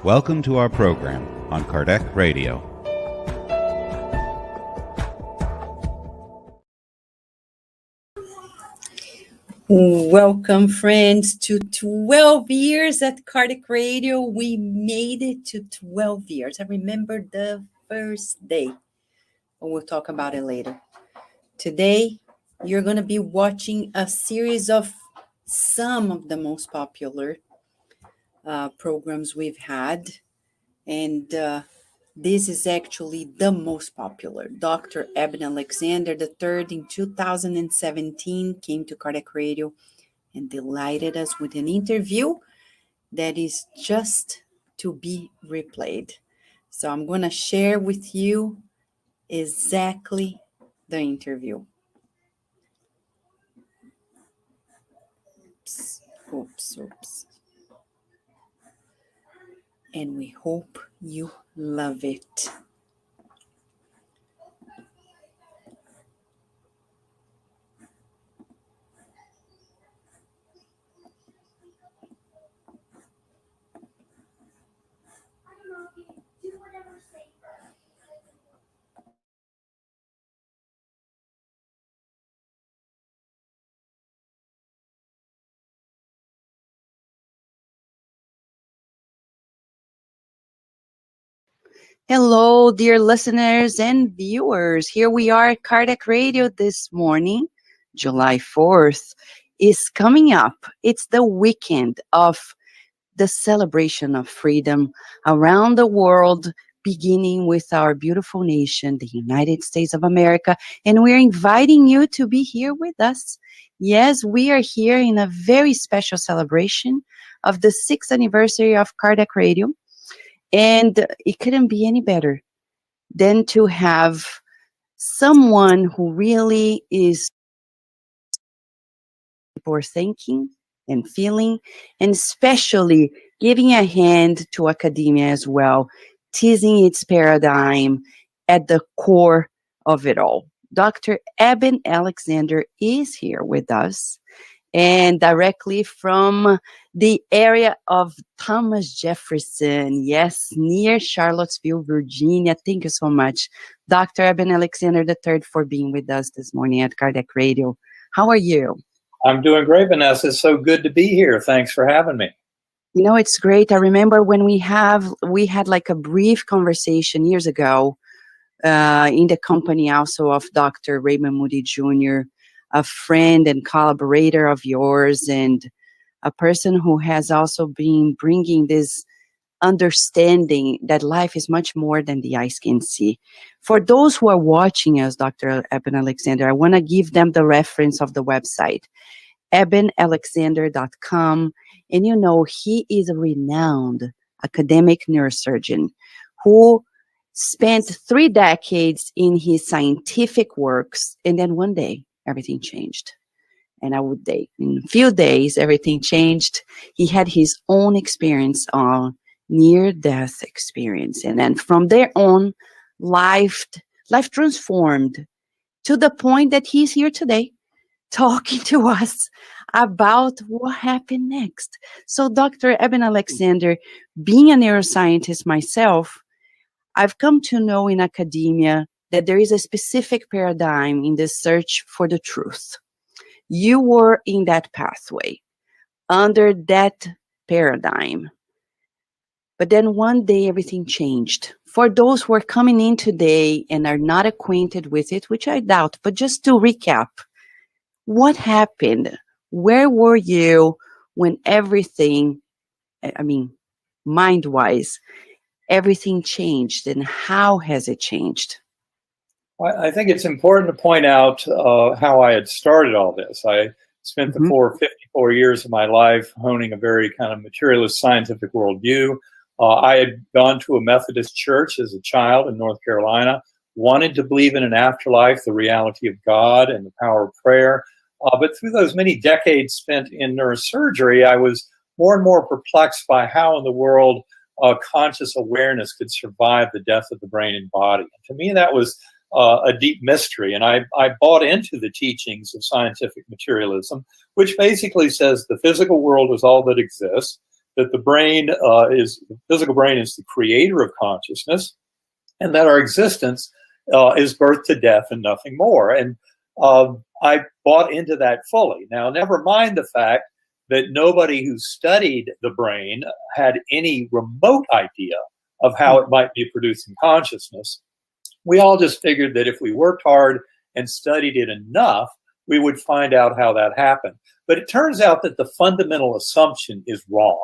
Welcome to our program on Kardec Radio. Welcome, friends, to 12 years at Kardec Radio. We made it to 12 years. I remember the first day, and we'll talk about it later. Today, you're going to be watching a series of some of the most popular programs we've had, and this is actually the most popular. Dr. Eben Alexander III in 2017 came to Kardec Radio and delighted us with an interview that is just to be replayed. So I'm going to share with you exactly the interview. Oops. And we hope you love it. Hello, dear listeners and viewers. Here we are at Kardec Radio this morning. July 4th is coming up. It's the weekend of the celebration of freedom around the world, beginning with our beautiful nation, the United States of America. And we're inviting you to be here with us. Yes, we are here in a very special celebration of the 6th anniversary of Kardec Radio. And it couldn't be any better than to have someone who really is for thinking and feeling, and especially giving a hand to academia as well, teasing its paradigm at the core of it all. Dr. Eben Alexander is here with us, and directly from the area of Thomas Jefferson, yes, near Charlottesville, Virginia. Thank you so much, Dr. Eben Alexander III, for being with us this morning at Kardec Radio. How are you? I'm doing great, Vanessa. It's so good to be here. Thanks for having me. You know, it's great. I remember when we had like a brief conversation years ago in the company also of Dr. Raymond Moody Jr., a friend and collaborator of yours, and a person who has also been bringing this understanding that life is much more than the eyes can see. For those who are watching us, Dr. Eben Alexander, I want to give them the reference of the website, ebenalexander.com. And you know, he is a renowned academic neurosurgeon who spent 3 decades in his scientific works, and then one day, everything changed. And in a few days, everything changed. He had his own experience on near-death experience. And then from there on, life transformed to the point that he's here today talking to us about what happened next. So Dr. Eben Alexander, being a neuroscientist myself, I've come to know in academia that there is a specific paradigm in the search for the truth. You were in that pathway, under that paradigm. But then one day everything changed. For those who are coming in today and are not acquainted with it, which I doubt, but just to recap, what happened? Where were you when everything, mind-wise, everything changed, and how has it changed? I think it's important to point out how I had started all this. I spent the 54 years of my life honing a very kind of materialist scientific worldview. I had gone to a Methodist church as a child in North Carolina, wanted to believe in an afterlife, the reality of God, and the power of prayer. But through those many decades spent in neurosurgery, I was more and more perplexed by how in the world conscious awareness could survive the death of the brain and body. And to me, that was a deep mystery. And I bought into the teachings of scientific materialism, which basically says the physical world is all that exists. that the physical brain is the creator of consciousness, and that our existence is birth to death and nothing more. And I bought into that fully. Now, never mind the fact that nobody who studied the brain had any remote idea of how it might be producing consciousness. We all just figured that if we worked hard and studied it enough, we would find out how that happened. But it turns out that the fundamental assumption is wrong.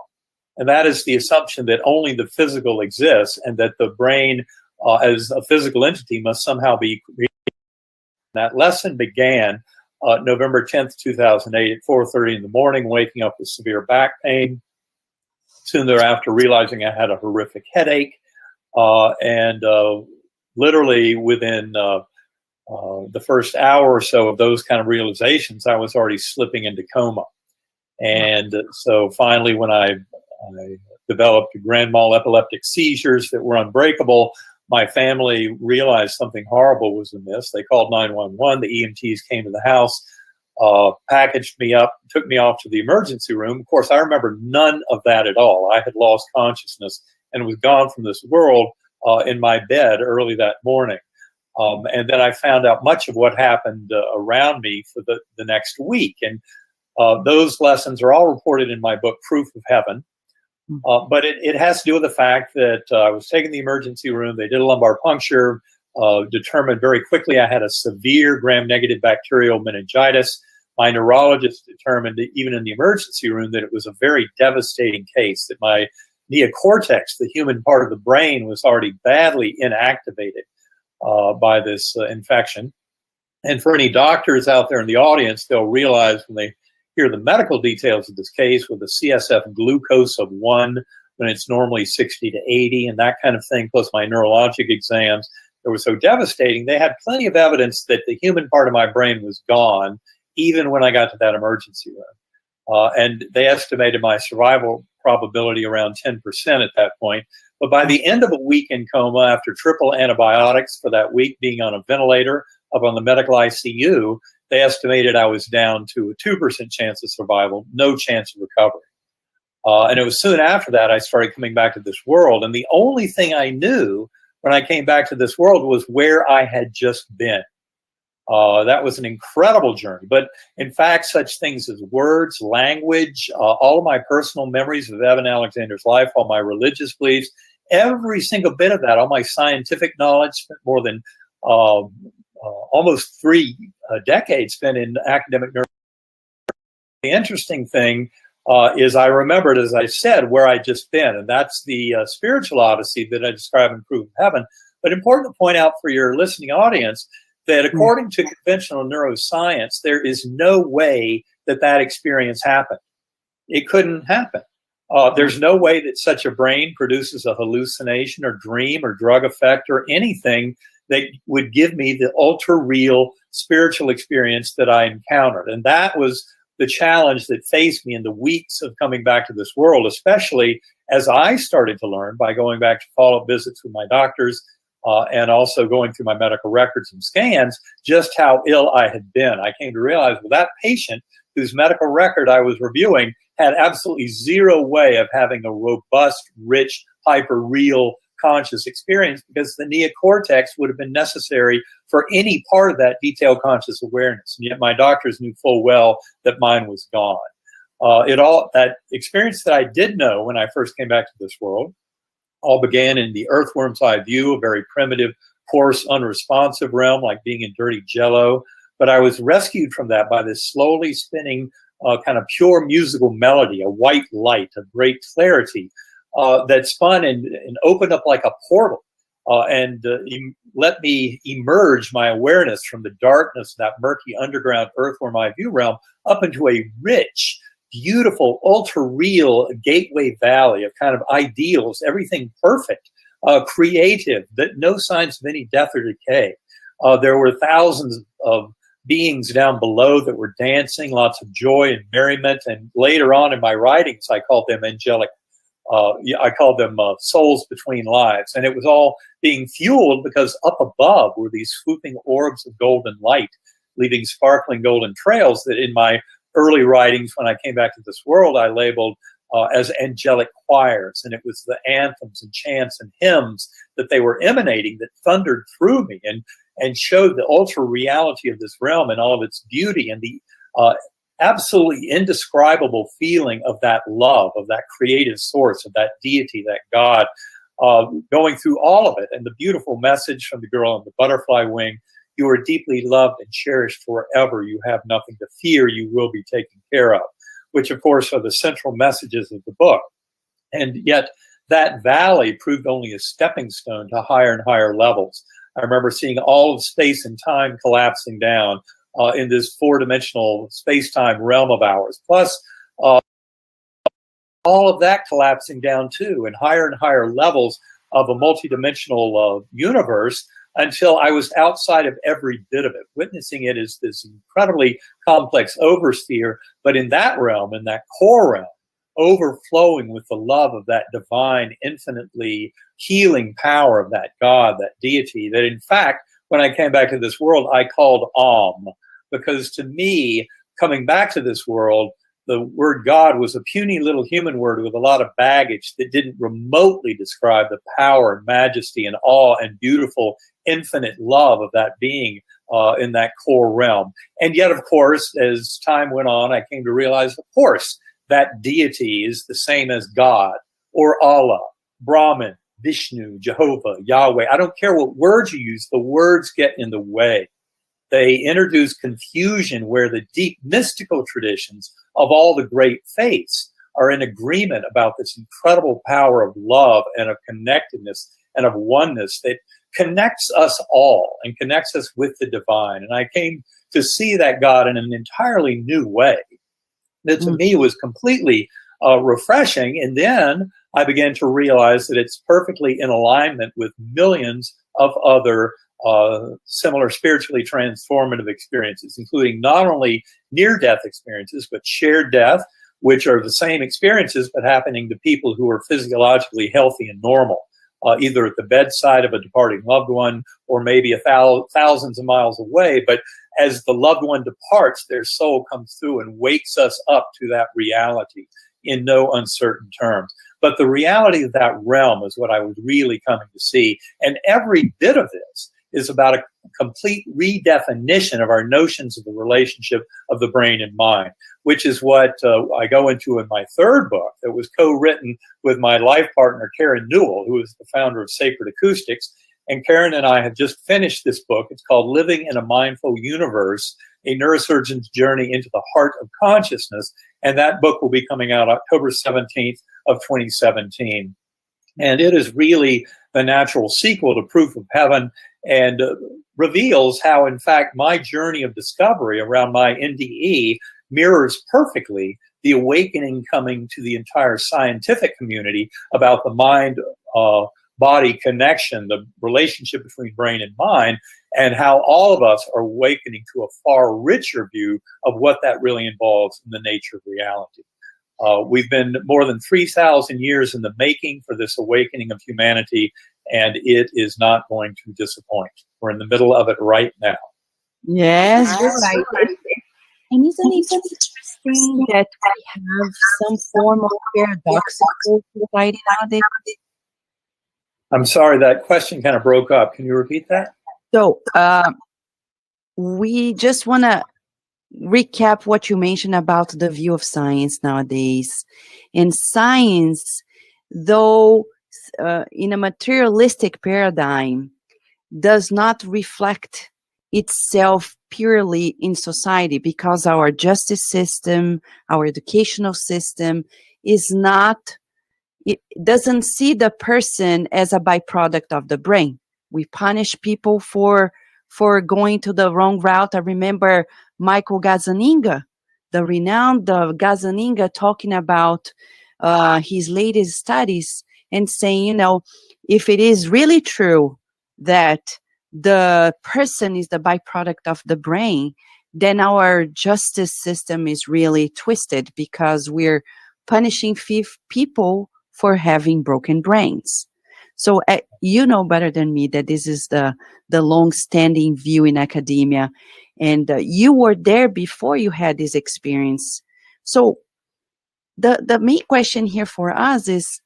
And that is the assumption that only the physical exists and that the brain as a physical entity must somehow be created. That lesson began November 10th, 2008 at 4:30 in the morning, waking up with severe back pain. Soon thereafter, realizing I had a horrific headache. And literally within the first hour or so of those kind of realizations, I was already slipping into coma. And so finally, when I developed grand mal epileptic seizures that were unbreakable, my family realized something horrible was amiss. They called 911. The EMTs came to the house, packaged me up, took me off to the emergency room. Of course, I remember none of that at all. I had lost consciousness and was gone from this world in my bed early that morning. And then I found out much of what happened around me for the next week. And those lessons are all reported in my book, Proof of Heaven. But it has to do with the fact that I was taken to the emergency room. They did a lumbar puncture, determined very quickly I had a severe gram-negative bacterial meningitis. My neurologist determined that even in the emergency room that it was a very devastating case, that my neocortex, the human part of the brain, was already badly inactivated by this infection. And for any doctors out there in the audience, they'll realize when they hear the medical details of this case with a CSF glucose of 1 when it's normally 60 to 80 and that kind of thing, plus my neurologic exams that were so devastating, they had plenty of evidence that the human part of my brain was gone, even when I got to that emergency room. And they estimated my survival probability around 10% at that point. But by the end of a week in coma, after triple antibiotics for that week, being on a ventilator up on the medical ICU, they estimated I was down to a 2% chance of survival, no chance of recovery. And it was soon after that I started coming back to this world. And the only thing I knew when I came back to this world was where I had just been. That was an incredible journey. But in fact, such things as words, language, all of my personal memories of Eben Alexander's life, all my religious beliefs, every single bit of that, all my scientific knowledge, spent more than almost 3 decades spent in academic neuroscience. The interesting thing is I remembered, as I said, where I'd just been, and that's the spiritual odyssey that I describe in Proof of Heaven. But important to point out for your listening audience that according to conventional neuroscience, there is no way that that experience happened. It couldn't happen. There's no way that such a brain produces a hallucination or dream or drug effect or anything that would give me the ultra-real spiritual experience that I encountered. And that was the challenge that faced me in the weeks of coming back to this world, especially as I started to learn by going back to follow-up visits with my doctors and also going through my medical records and scans, just how ill I had been. I came to realize, well, that patient whose medical record I was reviewing had absolutely zero way of having a robust, rich, hyper-real conscious experience, because the neocortex would have been necessary for any part of that detailed conscious awareness. And yet my doctors knew full well that mine was gone. That experience that I did know when I first came back to this world all began in the earthworm's eye view, a very primitive, coarse, unresponsive realm, like being in dirty jello. But I was rescued from that by this slowly spinning kind of pure musical melody, a white light of great clarity that spun and opened up like a portal and let me emerge my awareness from the darkness of that murky underground earthworm eye view realm up into a rich, beautiful, ultra-real gateway valley of kind of ideals, everything perfect, creative, that no signs of any death or decay. There were thousands of beings down below that were dancing, lots of joy and merriment, and later on in my writings, I called them angelic. I called them souls between lives. And it was all being fueled because up above were these swooping orbs of golden light, leaving sparkling golden trails that in my early writings when I came back to this world, I labeled as angelic choirs, and it was the anthems and chants and hymns that they were emanating that thundered through me and showed the ultra reality of this realm and all of its beauty and the absolutely indescribable feeling of that love, of that creative source, of that deity, that God, going through all of it. And the beautiful message from the girl on the butterfly wing: you are deeply loved and cherished forever. You have nothing to fear. You will be taken care of, which of course are the central messages of the book. And yet that valley proved only a stepping stone to higher and higher levels. I remember seeing all of space and time collapsing down in this four-dimensional space-time realm of ours, plus all of that collapsing down too, and higher levels of a multidimensional universe, until I was outside of every bit of it, witnessing it as this incredibly complex oversphere, but in that realm, in that core realm, overflowing with the love of that divine, infinitely healing power of that God, that deity, that in fact, when I came back to this world, I called because to me, coming back to this world, the word God was a puny little human word with a lot of baggage that didn't remotely describe the power and majesty and awe and beautiful infinite love of that being in that core realm. And yet, of course, as time went on, I came to realize, of course, that deity is the same as God or Allah, Brahman, Vishnu, Jehovah, Yahweh. I don't care what words you use, the words get in the way. They introduce confusion where the deep mystical traditions of all the great faiths are in agreement about this incredible power of love and of connectedness and of oneness that connects us all and connects us with the divine. And I came to see that God in an entirely new way that to me was completely refreshing. And then I began to realize that it's perfectly in alignment with millions of other similar spiritually transformative experiences, including not only near-death experiences, but shared death, which are the same experiences but happening to people who are physiologically healthy and normal, either at the bedside of a departing loved one or maybe thousands of miles away. But as the loved one departs, their soul comes through and wakes us up to that reality in no uncertain terms. But the reality of that realm is what I was really coming to see. And every bit of this is about a complete redefinition of our notions of the relationship of the brain and mind, which is what I go into in my third book that was co-written with my life partner, Karen Newell, who is the founder of Sacred Acoustics. And Karen and I have just finished this book. It's called Living in a Mindful Universe, A Neurosurgeon's Journey into the Heart of Consciousness. And that book will be coming out October 17th of 2017. And it is really the natural sequel to Proof of Heaven, and reveals how, in fact, my journey of discovery around my NDE mirrors perfectly the awakening coming to the entire scientific community about the mind-body connection, the relationship between brain and mind, and how all of us are awakening to a far richer view of what that really involves in the nature of reality. We've been more than 3,000 years in the making for this awakening of humanity, and it is not going to disappoint. We're in the middle of it right now. Yes, you're right. And isn't it interesting that we have some form of paradoxical society nowadays? I'm sorry, that question kind of broke up. Can you repeat that? So we just want to recap what you mentioned about the view of science nowadays. And science, though in a materialistic paradigm, does not reflect itself purely in society, because our justice system, our educational system is not, it doesn't see the person as a byproduct of the brain. We punish people for going to the wrong route. I remember Michael Gazzaniga, the renowned Gazzaniga, talking about his latest studies and saying, you know, if it is really true that the person is the byproduct of the brain, then our justice system is really twisted, because we're punishing people for having broken brains. So you know better than me that this is the long-standing view in academia, and you were there before you had this experience. So the main question here for us is,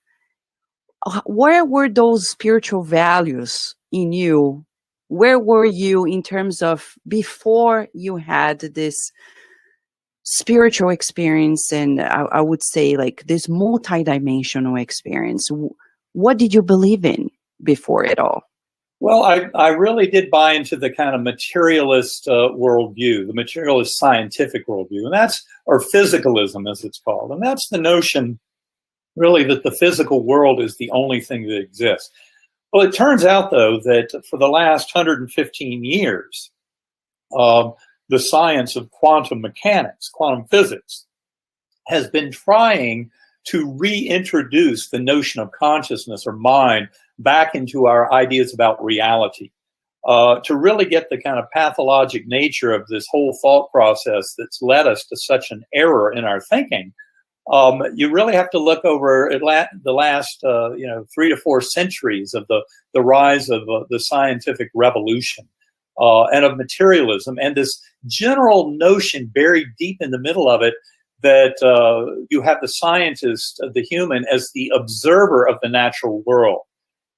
where were those spiritual values in you? Where were you in terms of before you had this spiritual experience, and I would say like this multidimensional experience? What did you believe in before it all? Well, I really did buy into the kind of materialist worldview, the materialist scientific worldview, and that's, or physicalism as it's called. And that's the notion really that the physical world is the only thing that exists. Well, it turns out, though, that for the last 115 years, the science of quantum mechanics, quantum physics, has been trying to reintroduce the notion of consciousness or mind back into our ideas about reality, to really get the kind of pathologic nature of this whole thought process that's led us to such an error in our thinking. You really have to look over the last 3 to 4 centuries of the rise of the scientific revolution and of materialism, and this general notion buried deep in the middle of it that you have the scientist, the human, as the observer of the natural world,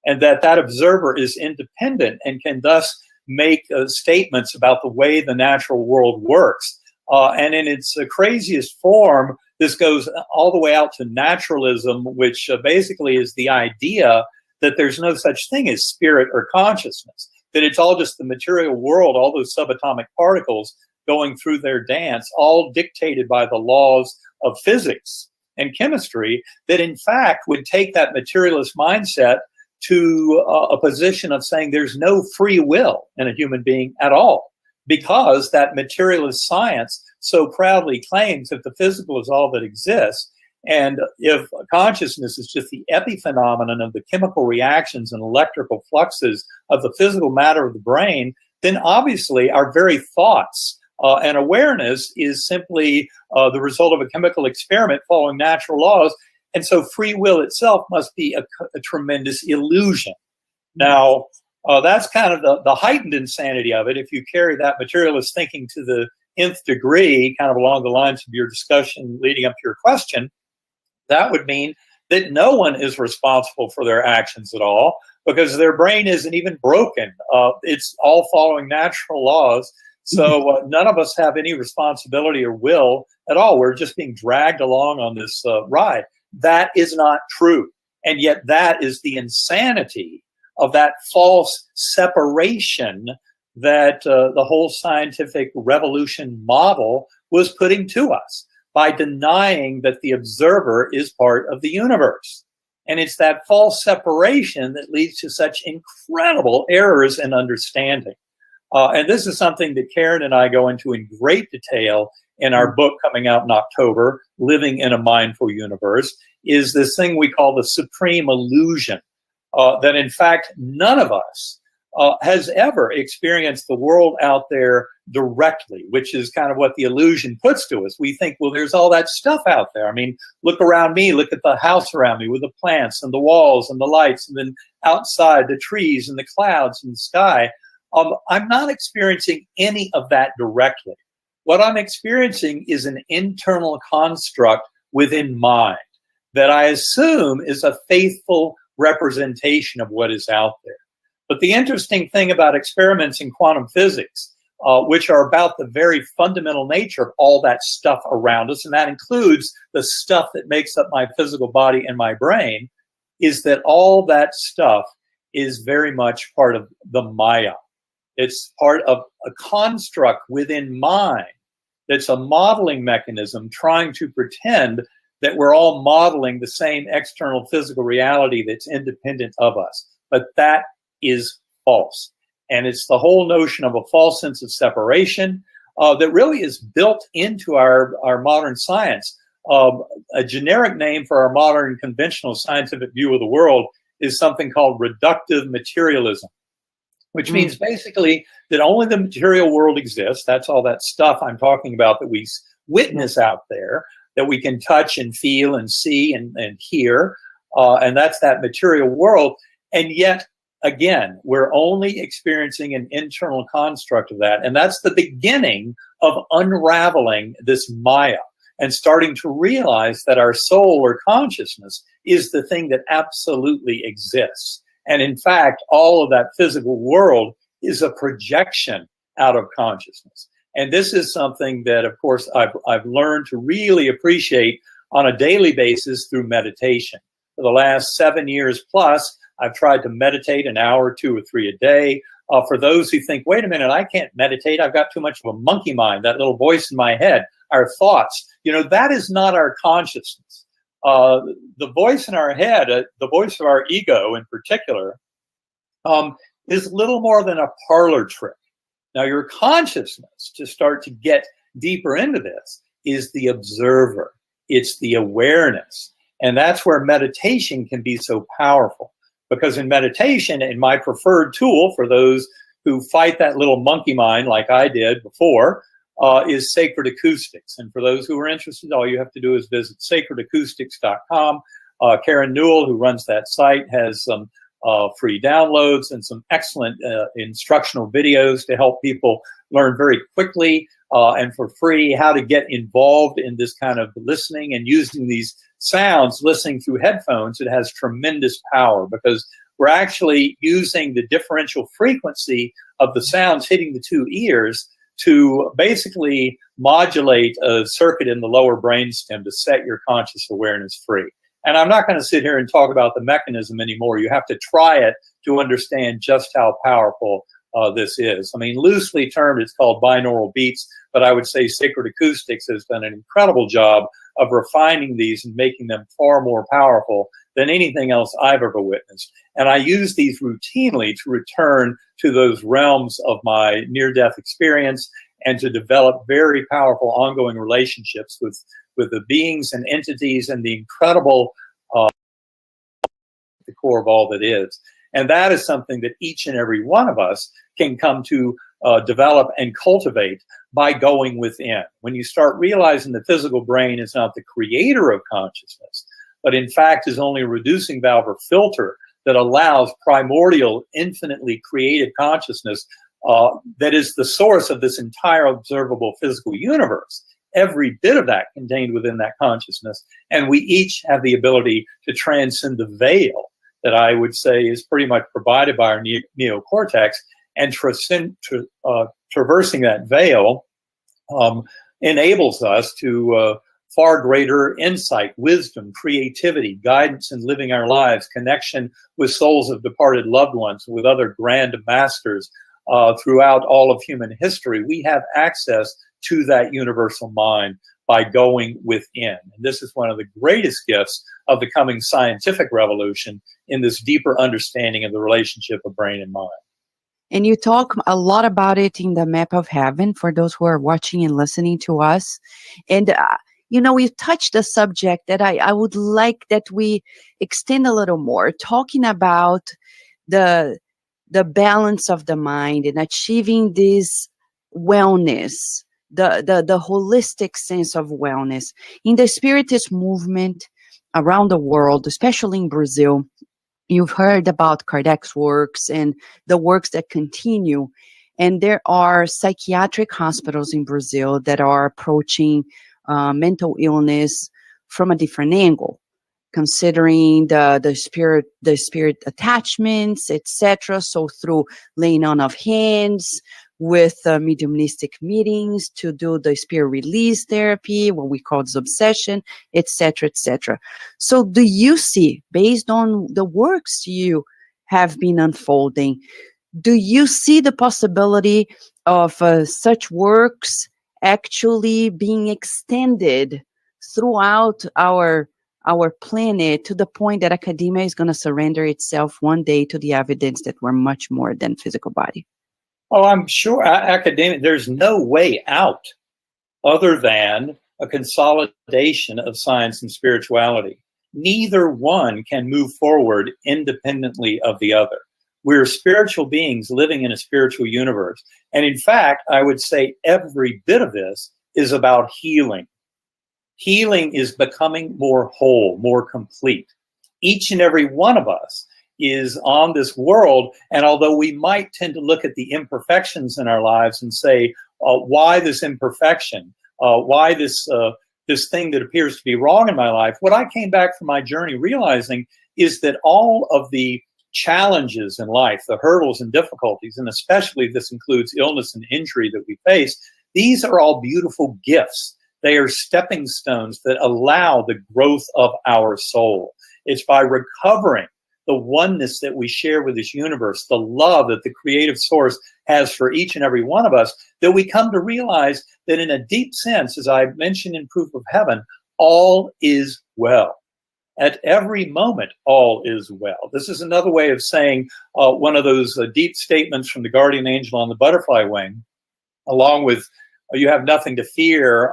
and that observer is independent and can thus make statements about the way the natural world works. And in its craziest form, this goes all the way out to naturalism, which basically is the idea that there's no such thing as spirit or consciousness, that it's all just the material world, all those subatomic particles going through their dance, all dictated by the laws of physics and chemistry, that in fact would take that materialist mindset to a position of saying there's no free will in a human being at all, because that materialist science so proudly claims that the physical is all that exists. And if consciousness is just the epiphenomenon of the chemical reactions and electrical fluxes of the physical matter of the brain, then obviously our very thoughts and awareness is simply the result of a chemical experiment following natural laws. And so free will itself must be a tremendous illusion. Now, that's kind of the heightened insanity of it. If you carry that materialist thinking to the nth degree, kind of along the lines of your discussion leading up to your question, that would mean that no one is responsible for their actions at all, because their brain isn't even broken. It's all following natural laws. So none of us have any responsibility or will at all. We're just being dragged along on this ride. That is not true. And yet that is the insanity of that false separation that the whole scientific revolution model was putting to us, by denying that the observer is part of the universe. And it's that false separation that leads to such incredible errors in understanding. And this is something that Karen and I go into in great detail in our book coming out in October, Living in a Mindful Universe, is this thing we call the supreme illusion, that in fact none of us has ever experienced the world out there directly, which is kind of what the illusion puts to us. We think, well, there's all that stuff out there. I mean, look around me, look at the house around me with the plants and the walls and the lights, and then outside the trees and the clouds and the sky. I'm not experiencing any of that directly. What I'm experiencing is an internal construct within mind that I assume is a faithful representation of what is out there. But the interesting thing about experiments in quantum physics, which are about the very fundamental nature of all that stuff around us, and that includes the stuff that makes up my physical body and my brain, is that all that stuff is very much part of the Maya. It's part of a construct within mind that's a modeling mechanism trying to pretend that we're all modeling the same external physical reality that's independent of us. But that is false. And it's the whole notion of a false sense of separation that really is built into our modern science. A generic name for our modern conventional scientific view of the world is something called reductive materialism, which means basically that only the material world exists. That's all that stuff I'm talking about that we witness out there, that we can touch and feel and see and hear. And that's that material world. And yet, again, we're only experiencing an internal construct of that. And that's the beginning of unraveling this Maya. and starting to realize that our soul or consciousness is the thing that absolutely exists. And in fact, all of that physical world is a projection out of consciousness. And this is something that, of course, I've learned to really appreciate on a daily basis through meditation. For the last 7 years plus, I've tried to meditate an hour, 2 or 3 a day. For those who think, wait a minute, I can't meditate, I've got too much of a monkey mind, that little voice in my head, our thoughts, that is not our consciousness. The voice in our head, the voice of our ego in particular, is little more than a parlor trick. Now, your consciousness, to start to get deeper into this, is the observer. It's the awareness. And that's where meditation can be so powerful. Because in meditation, and my preferred tool for those who fight that little monkey mind like I did before, is Sacred Acoustics. And for those who are interested, all you have to do is visit sacredacoustics.com. Karen Newell, who runs that site, has some free downloads and some excellent instructional videos to help people learn very quickly and for free how to get involved in this kind of listening and using these sounds, listening through headphones. It has tremendous power because we're actually using the differential frequency of the sounds hitting the two ears to basically modulate a circuit in the lower brainstem to set your conscious awareness free. And I'm not going to sit here and talk about the mechanism anymore. You have to try it to understand just how powerful this is. I mean, loosely termed, it's called binaural beats, but I would say Sacred Acoustics has done an incredible job of refining these and making them far more powerful than anything else I've ever witnessed. And I use these routinely to return to those realms of my near-death experience and to develop very powerful ongoing relationships with the beings and entities and the incredible the core of all that is. And that is something that each and every one of us can come to develop and cultivate by going within. When you start realizing the physical brain is not the creator of consciousness, but in fact is only a reducing valve or filter that allows primordial, infinitely creative consciousness that is the source of this entire observable physical universe. Every bit of that contained within that consciousness. And we each have the ability to transcend the veil that I would say is pretty much provided by our neocortex, and traversing that veil enables us to far greater insight, wisdom, creativity, guidance in living our lives, connection with souls of departed loved ones, with other grand masters throughout all of human history. We have access to that universal mind by going within. And this is one of the greatest gifts of the coming scientific revolution in this deeper understanding of the relationship of brain and mind. And you talk a lot about it in the Map of Heaven for those who are watching and listening to us. And, we've touched a subject that I would like that we extend a little more, talking about the balance of the mind and achieving this wellness, the holistic sense of wellness. In the Spiritist movement around the world, especially in Brazil, you've heard about Kardec's works and the works that continue. And there are psychiatric hospitals in Brazil that are approaching mental illness from a different angle, considering the spirit attachments, etc. So through laying on of hands, with mediumistic meetings to do the spirit release therapy, what we call obsession, etc., etc. So do you see, based on the works you have been unfolding, do you see the possibility of such works actually being extended throughout our planet to the point that academia is going to surrender itself one day to the evidence that we're much more than physical body? Oh, I'm sure academic, there's no way out other than a consolidation of science and spirituality. Neither one can move forward independently of the other. We're spiritual beings living in a spiritual universe. And in fact, I would say every bit of this is about healing. Healing is becoming more whole, more complete. Each and every one of us is on this world, and although we might tend to look at the imperfections in our lives and say, why this imperfection? Why this this thing that appears to be wrong in my life, what I came back from my journey realizing is that all of the challenges in life, the hurdles and difficulties, and especially this includes illness and injury that we face, these are all beautiful gifts. They are stepping stones that allow the growth of our soul. It's by recovering the oneness that we share with this universe, the love that the creative source has for each and every one of us, that we come to realize that in a deep sense, as I mentioned in Proof of Heaven, all is well. At every moment, all is well. This is another way of saying one of those deep statements from the guardian angel on the butterfly wing, along with you have nothing to fear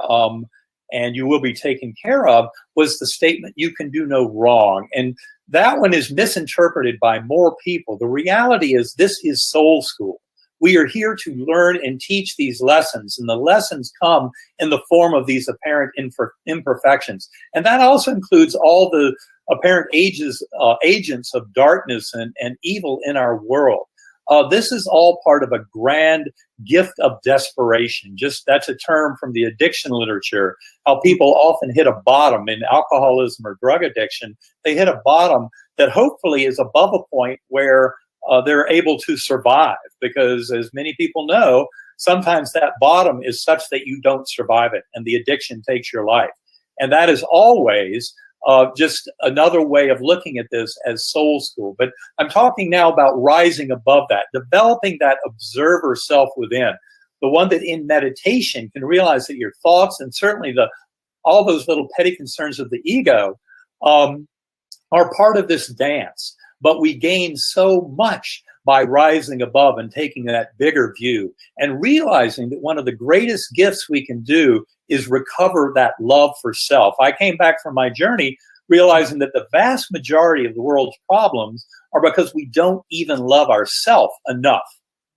and you will be taken care of, was the statement, you can do no wrong. And that one is misinterpreted by more people. The reality is this is soul school. We are here to learn and teach these lessons, and the lessons come in the form of these apparent imperfections. And that also includes all the apparent agents of darkness and evil in our world. This is all part of a grand gift of desperation. Just that's a term from the addiction literature, how people often hit a bottom in alcoholism or drug addiction. They hit a bottom that hopefully is above a point where they're able to survive, because as many people know, sometimes that bottom is such that you don't survive it and the addiction takes your life. And that is always just another way of looking at this as soul school. But I'm talking now about rising above that, developing that observer self within, the one that in meditation can realize that your thoughts and certainly all those little petty concerns of the ego are part of this dance. But we gain so much by rising above and taking that bigger view and realizing that one of the greatest gifts we can do is recover that love for self. I came back from my journey realizing that the vast majority of the world's problems are because we don't even love ourselves enough.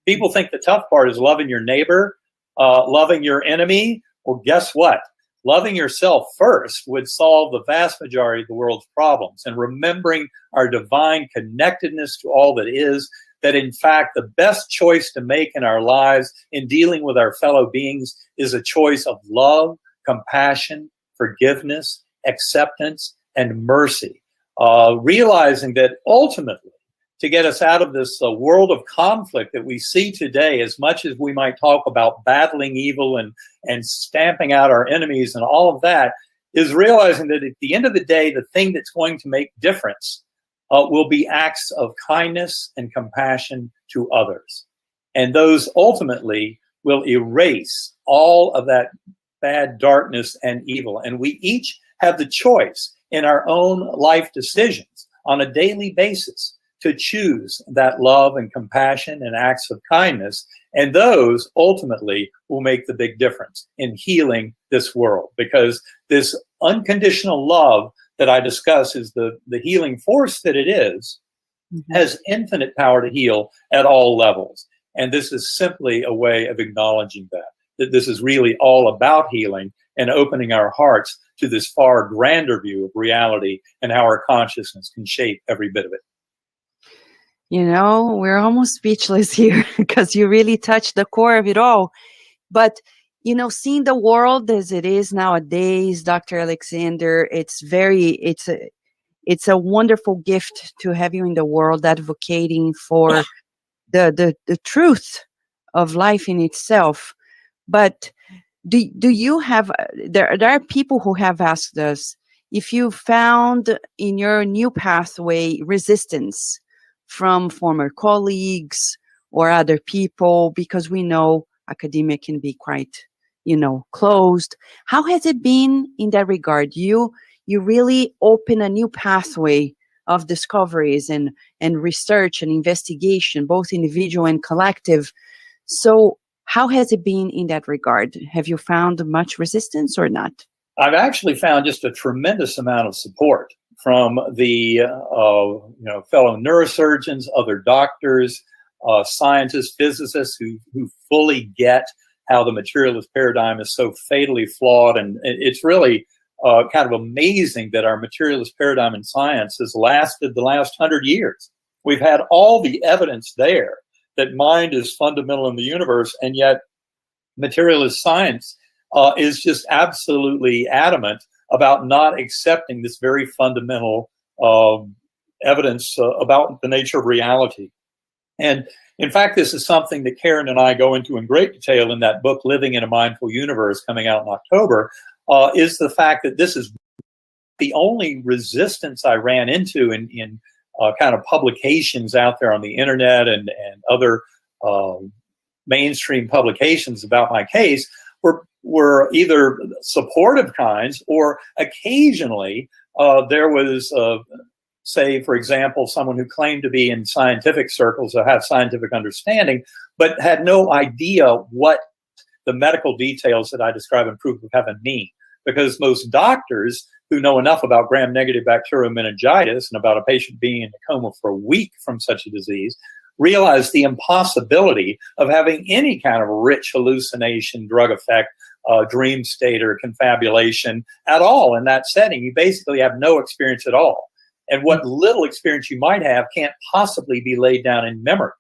People think the tough part is loving your neighbor, loving your enemy. Well, guess what? Loving yourself first would solve the vast majority of the world's problems. And remembering our divine connectedness to all that is, that in fact, the best choice to make in our lives in dealing with our fellow beings is a choice of love, compassion, forgiveness, acceptance, and mercy. Realizing that ultimately, to get us out of this world of conflict that we see today, as much as we might talk about battling evil and stamping out our enemies and all of that, is realizing that at the end of the day, the thing that's going to make difference will be acts of kindness and compassion to others. And those ultimately will erase all of that bad darkness and evil. And we each have the choice in our own life decisions on a daily basis to choose that love and compassion and acts of kindness. And those ultimately will make the big difference in healing this world, because this unconditional love that I discuss is the healing force that it is, has infinite power to heal at all levels. And this is simply a way of acknowledging that this is really all about healing and opening our hearts to this far grander view of reality and how our consciousness can shape every bit of it. You know, we're almost speechless here because you really touched the core of it all. But, you know, seeing the world as it is nowadays, Dr. Alexander, it's a wonderful gift to have you in the world advocating for the truth of life in itself. But do you have, there are people who have asked us if you found in your new pathway resistance from former colleagues or other people, because we know academia can be quite, closed. How has it been in that regard? You really open a new pathway of discoveries and research and investigation, both individual and collective. So how has it been in that regard? Have you found much resistance or not? I've actually found just a tremendous amount of support from the fellow neurosurgeons, other doctors, scientists, physicists who fully get how the materialist paradigm is so fatally flawed. And it's really kind of amazing that our materialist paradigm in science has lasted the last 100 years. We've had all the evidence there that mind is fundamental in the universe, and yet materialist science is just absolutely adamant about not accepting this very fundamental evidence about the nature of reality. And in fact, this is something that Karen and I go into in great detail in that book, Living in a Mindful Universe, coming out in October, is the fact that this is the only resistance I ran into in kind of publications out there on the internet and other mainstream publications about my case were either supportive kinds, or occasionally there was, say, for example, someone who claimed to be in scientific circles or have scientific understanding, but had no idea what the medical details that I describe in Proof of Heaven mean. Because most doctors who know enough about gram-negative bacterial meningitis and about a patient being in a coma for a week from such a disease realize the impossibility of having any kind of rich hallucination, drug effect, dream state, or confabulation at all in that setting. You basically have no experience at all. And what little experience you might have can't possibly be laid down in memory.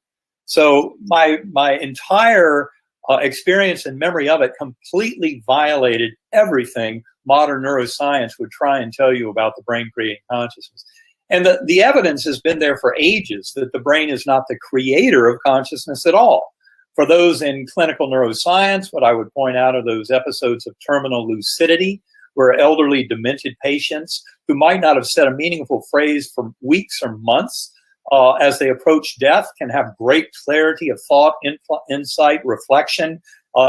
So my entire experience and memory of it completely violated everything modern neuroscience would try and tell you about the brain creating consciousness. And the evidence has been there for ages that the brain is not the creator of consciousness at all. For those in clinical neuroscience, what I would point out are those episodes of terminal lucidity, where elderly demented patients who might not have said a meaningful phrase for weeks or months, as they approach death, can have great clarity of thought, insight, reflection,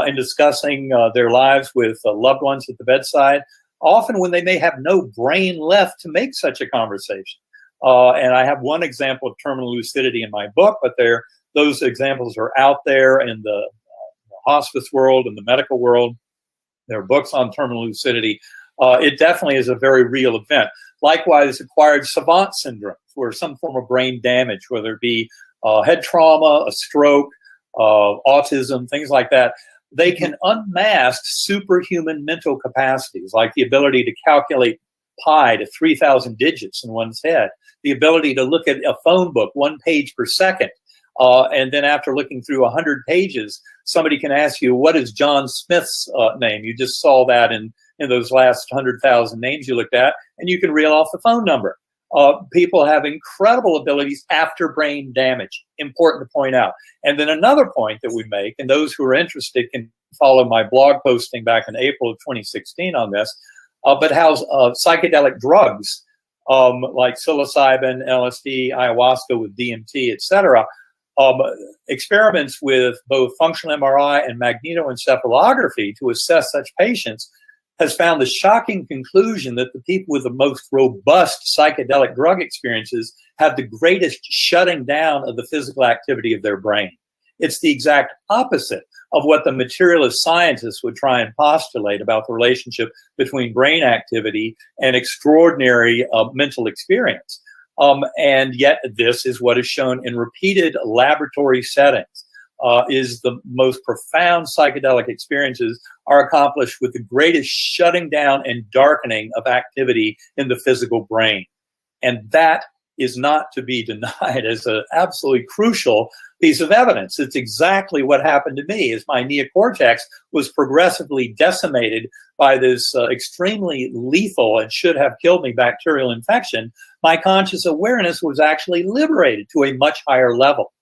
in discussing their lives with loved ones at the bedside, often when they may have no brain left to make such a conversation. And I have one example of terminal lucidity in my book, but those examples are out there in the hospice world and the medical world. There are books on terminal lucidity. It definitely is a very real event. Likewise, acquired savant syndrome, where some form of brain damage, whether it be head trauma, a stroke, autism, things like that, they can unmask superhuman mental capacities, like the ability to calculate pi to 3,000 digits in one's head, the ability to look at a phone book 1 page per second, and then after looking through 100 pages, somebody can ask you, what is John Smith's name? You just saw that in those last 100,000 names you looked at, and you can reel off the phone number. People have incredible abilities after brain damage, important to point out. And then another point that we make, and those who are interested can follow my blog posting back in April of 2016 on this, but how psychedelic drugs like psilocybin, LSD, ayahuasca with DMT, etc., experiments with both functional MRI and magnetoencephalography to assess such patients has found the shocking conclusion that the people with the most robust psychedelic drug experiences have the greatest shutting down of the physical activity of their brain. It's the exact opposite of what the materialist scientists would try and postulate about the relationship between brain activity and extraordinary mental experience. And yet this is what is shown in repeated laboratory settings. Is the most profound psychedelic experiences are accomplished with the greatest shutting down and darkening of activity in the physical brain. And that is not to be denied as an absolutely crucial piece of evidence. It's exactly what happened to me, as my neocortex was progressively decimated by this extremely lethal and should have killed me bacterial infection. My conscious awareness was actually liberated to a much higher level.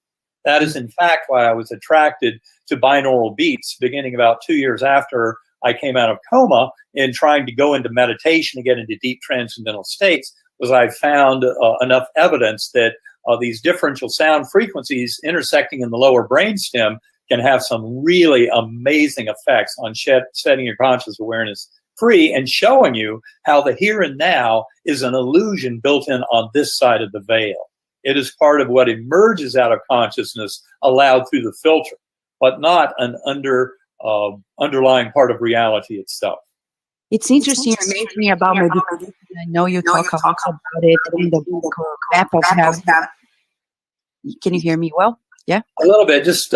That is, in fact, why I was attracted to binaural beats beginning about 2 years after I came out of coma, in trying to go into meditation and get into deep transcendental states, was I found enough evidence that these differential sound frequencies intersecting in the lower brainstem can have some really amazing effects on setting your conscious awareness free and showing you how the here and now is an illusion built in on this side of the veil. It is part of what emerges out of consciousness allowed through the filter, but not an underlying part of reality itself. It's interesting you mentioned me about meditation. I know you talk a lot about it in the book, Map of Heaven. Can you hear me well? Yeah? A little bit. Just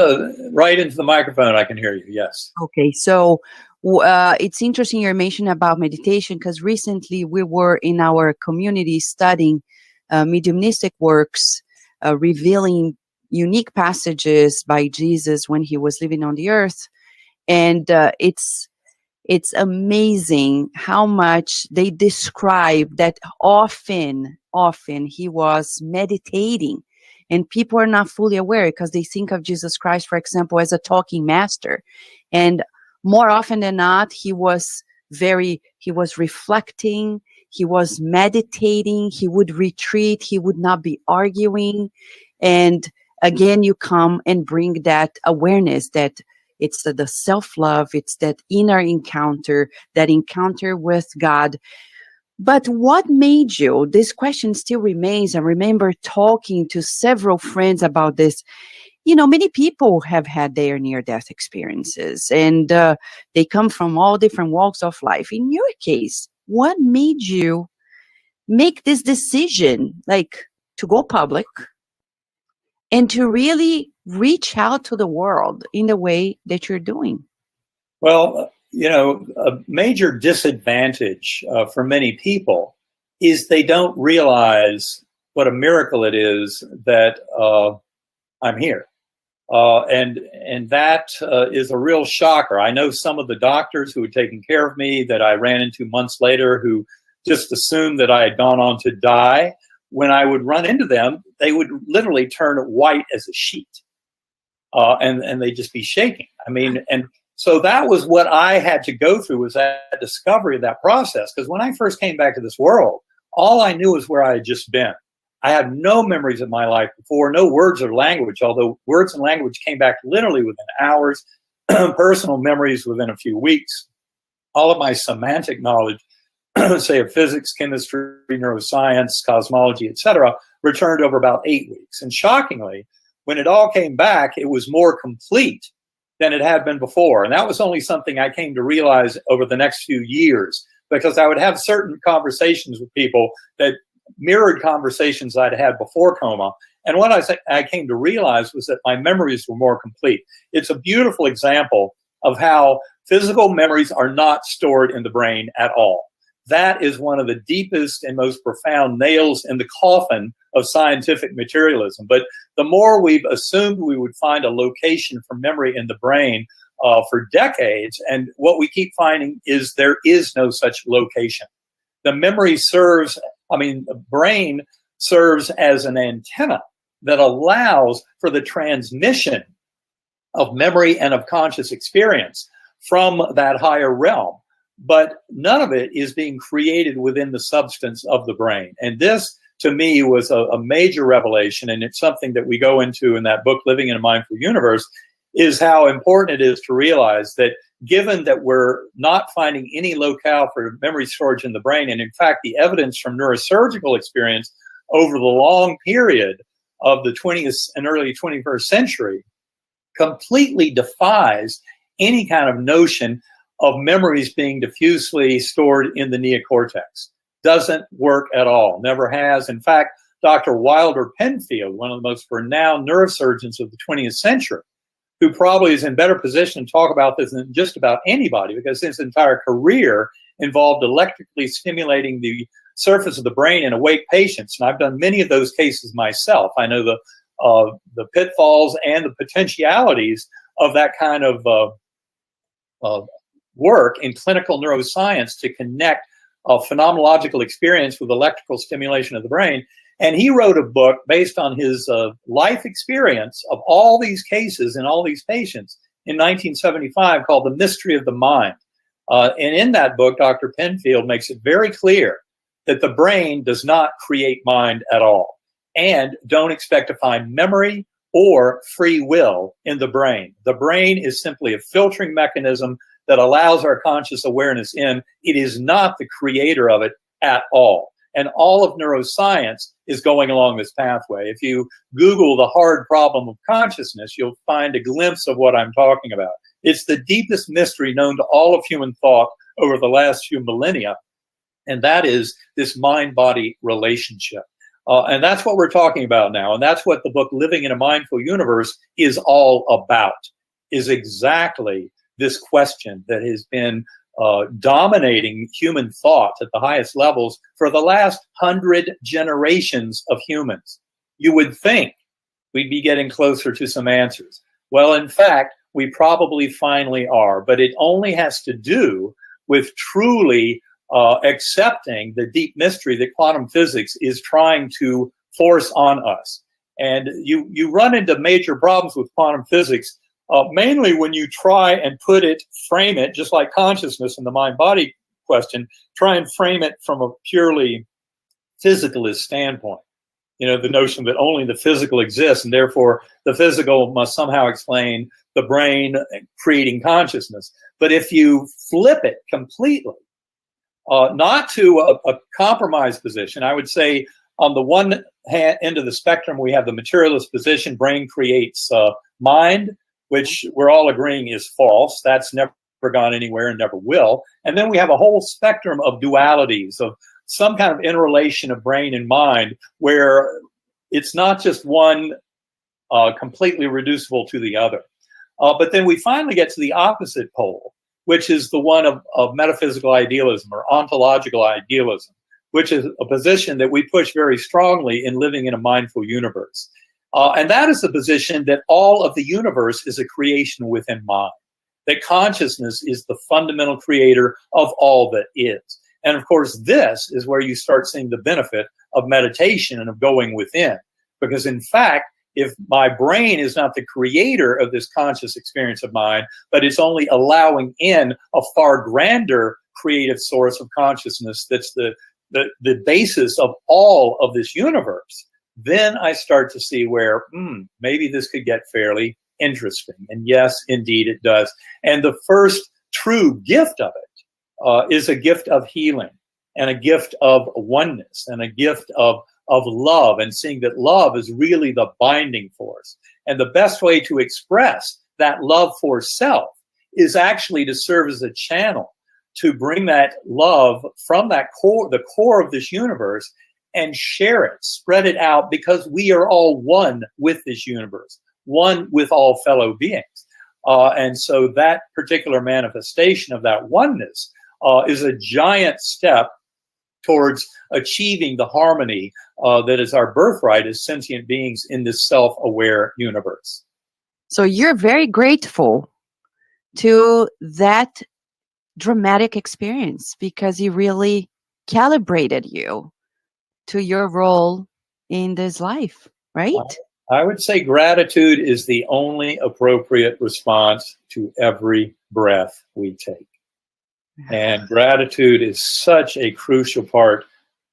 right into the microphone, I can hear you, yes. Okay, so it's interesting you mentioned about meditation, because recently we were in our community studying mediumistic works, revealing unique passages by Jesus when he was living on the earth. And it's it's amazing how much they describe that often he was meditating. And people are not fully aware because they think of Jesus Christ, for example, as a talking master. And more often than not, he was reflecting, he was meditating, he would retreat, he would not be arguing. And again, you come and bring that awareness that it's the self-love, it's that inner encounter, that encounter with God. But what made you, this question still remains. I remember talking to several friends about this. You know, many people have had their near-death experiences, and they come from all different walks of life. In your case, what made you make this decision, like to go public and to really reach out to the world in the way that you're doing? Well, you know, a major disadvantage for many people is they don't realize what a miracle it is that I'm here. And that is a real shocker. I know some of the doctors who had taken care of me that I ran into months later who just assumed that I had gone on to die. When I would run into them, they would literally turn white as a sheet. And they'd just be shaking. I mean, and so that was what I had to go through, was that discovery of that process. Because when I first came back to this world, all I knew was where I had just been. I had no memories of my life before, no words or language, although words and language came back literally within hours, personal memories within a few weeks. All of my semantic knowledge, say of physics, chemistry, neuroscience, cosmology, etc., returned over about 8 weeks. And shockingly, when it all came back, it was more complete than it had been before. And that was only something I came to realize over the next few years, because I would have certain conversations with people that mirrored conversations I'd had before coma. And what I came to realize was that my memories were more complete. It's a beautiful example of how physical memories are not stored in the brain at all. That is one of the deepest and most profound nails in the coffin of scientific materialism. But the more we've assumed we would find a location for memory in the brain for decades, and what we keep finding is there is no such location. The memory the brain serves as an antenna that allows for the transmission of memory and of conscious experience from that higher realm. But none of it is being created within the substance of the brain. And this, to me, was a major revelation, and it's something that we go into in that book, Living in a Mindful Universe, is how important it is to realize that given that we're not finding any locale for memory storage in the brain, and in fact, the evidence from neurosurgical experience over the long period of the 20th and early 21st century completely defies any kind of notion of memories being diffusely stored in the neocortex. Doesn't work at all, never has. In fact, Dr. Wilder Penfield, one of the most renowned neurosurgeons of the 20th century, who probably is in better position to talk about this than just about anybody, because his entire career involved electrically stimulating the surface of the brain in awake patients. And I've done many of those cases myself. I know the pitfalls and the potentialities of that kind of work in clinical neuroscience to connect a phenomenological experience with electrical stimulation of the brain. And he wrote a book based on his life experience of all these cases and all these patients in 1975 called The Mystery of the Mind. And in that book, Dr. Penfield makes it very clear that the brain does not create mind at all. And don't expect to find memory or free will in the brain. The brain is simply a filtering mechanism that allows our conscious awareness in. It is not the creator of it at all. And all of neuroscience is going along this pathway. If you Google the hard problem of consciousness, you'll find a glimpse of what I'm talking about. It's the deepest mystery known to all of human thought over the last few millennia. And that is this mind-body relationship. And that's what we're talking about now. And that's what the book Living in a Mindful Universe is all about, is exactly this question that has been dominating human thought at the highest levels for the last 100 generations of humans. You would think we'd be getting closer to some answers. Well, in fact, we probably finally are, but it only has to do with truly accepting the deep mystery that quantum physics is trying to force on us. And you run into major problems with quantum physics, mainly when you try and frame it, just like consciousness in the mind-body question, try and frame it from a purely physicalist standpoint. The notion that only the physical exists, and therefore the physical must somehow explain the brain creating consciousness. But if you flip it completely, not to a compromised position, I would say on the one end of the spectrum, we have the materialist position, brain creates mind, which we're all agreeing is false. That's never gone anywhere and never will. And then we have a whole spectrum of dualities, of some kind of interrelation of brain and mind, where it's not just one completely reducible to the other. But then we finally get to the opposite pole, which is the one of metaphysical idealism or ontological idealism, which is a position that we push very strongly in living in a mindful universe. And that is the position that all of the universe is a creation within mind, that consciousness is the fundamental creator of all that is. And of course, this is where you start seeing the benefit of meditation and of going within. Because in fact, if my brain is not the creator of this conscious experience of mind, but it's only allowing in a far grander creative source of consciousness that's the basis of all of this universe, then I start to see where maybe this could get fairly interesting. And yes, indeed it does. And the first true gift of it is a gift of healing and a gift of oneness and a gift of love, and seeing that love is really the binding force. And the best way to express that love for self is actually to serve as a channel to bring that love from that core, the core of this universe, and share it, spread it out, because we are all one with this universe, one with all fellow beings. And so that particular manifestation of that oneness is a giant step towards achieving the harmony that is our birthright as sentient beings in this self-aware universe. So you're very grateful to that dramatic experience because he really calibrated you to your role in this life, right? I would say gratitude is the only appropriate response to every breath we take. And gratitude is such a crucial part.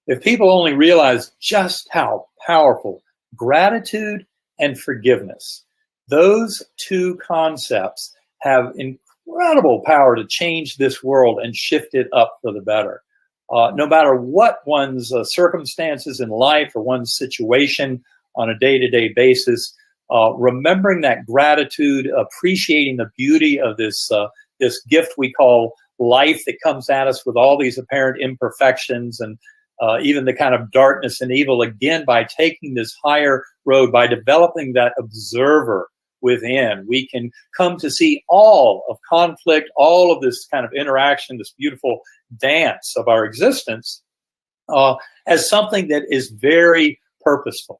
If people only realize just how powerful gratitude and forgiveness, those two concepts have incredible power to change this world and shift it up for the better. No matter what one's circumstances in life or one's situation on a day-to-day basis, remembering that gratitude, appreciating the beauty of this gift we call life that comes at us with all these apparent imperfections and even the kind of darkness and evil, again, by taking this higher road, by developing that observer within, we can come to see all of conflict, all of this kind of interaction, this beautiful dance of our existence as something that is very purposeful,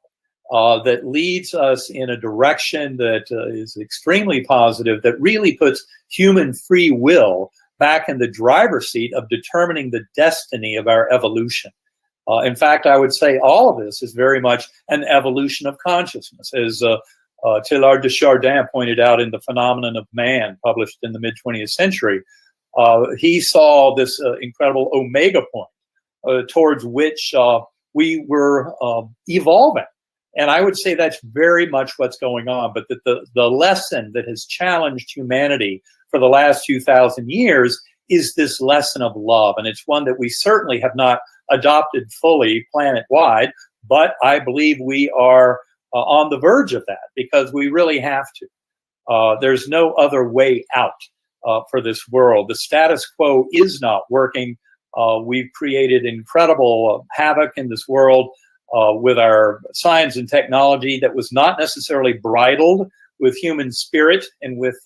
that leads us in a direction that is extremely positive, that really puts human free will back in the driver's seat of determining the destiny of our evolution. In fact, I would say all of this is very much an evolution of consciousness. As Teilhard de Chardin pointed out in The Phenomenon of Man, published in the mid-20th century, he saw this incredible omega point towards which we were evolving. And I would say that's very much what's going on, but that the lesson that has challenged humanity for the last 2,000 years is this lesson of love. And it's one that we certainly have not adopted fully planet-wide, but I believe we are on the verge of that because we really have to. There's no other way out for this world. The status quo is not working. We've created incredible havoc in this world with our science and technology that was not necessarily bridled with human spirit and with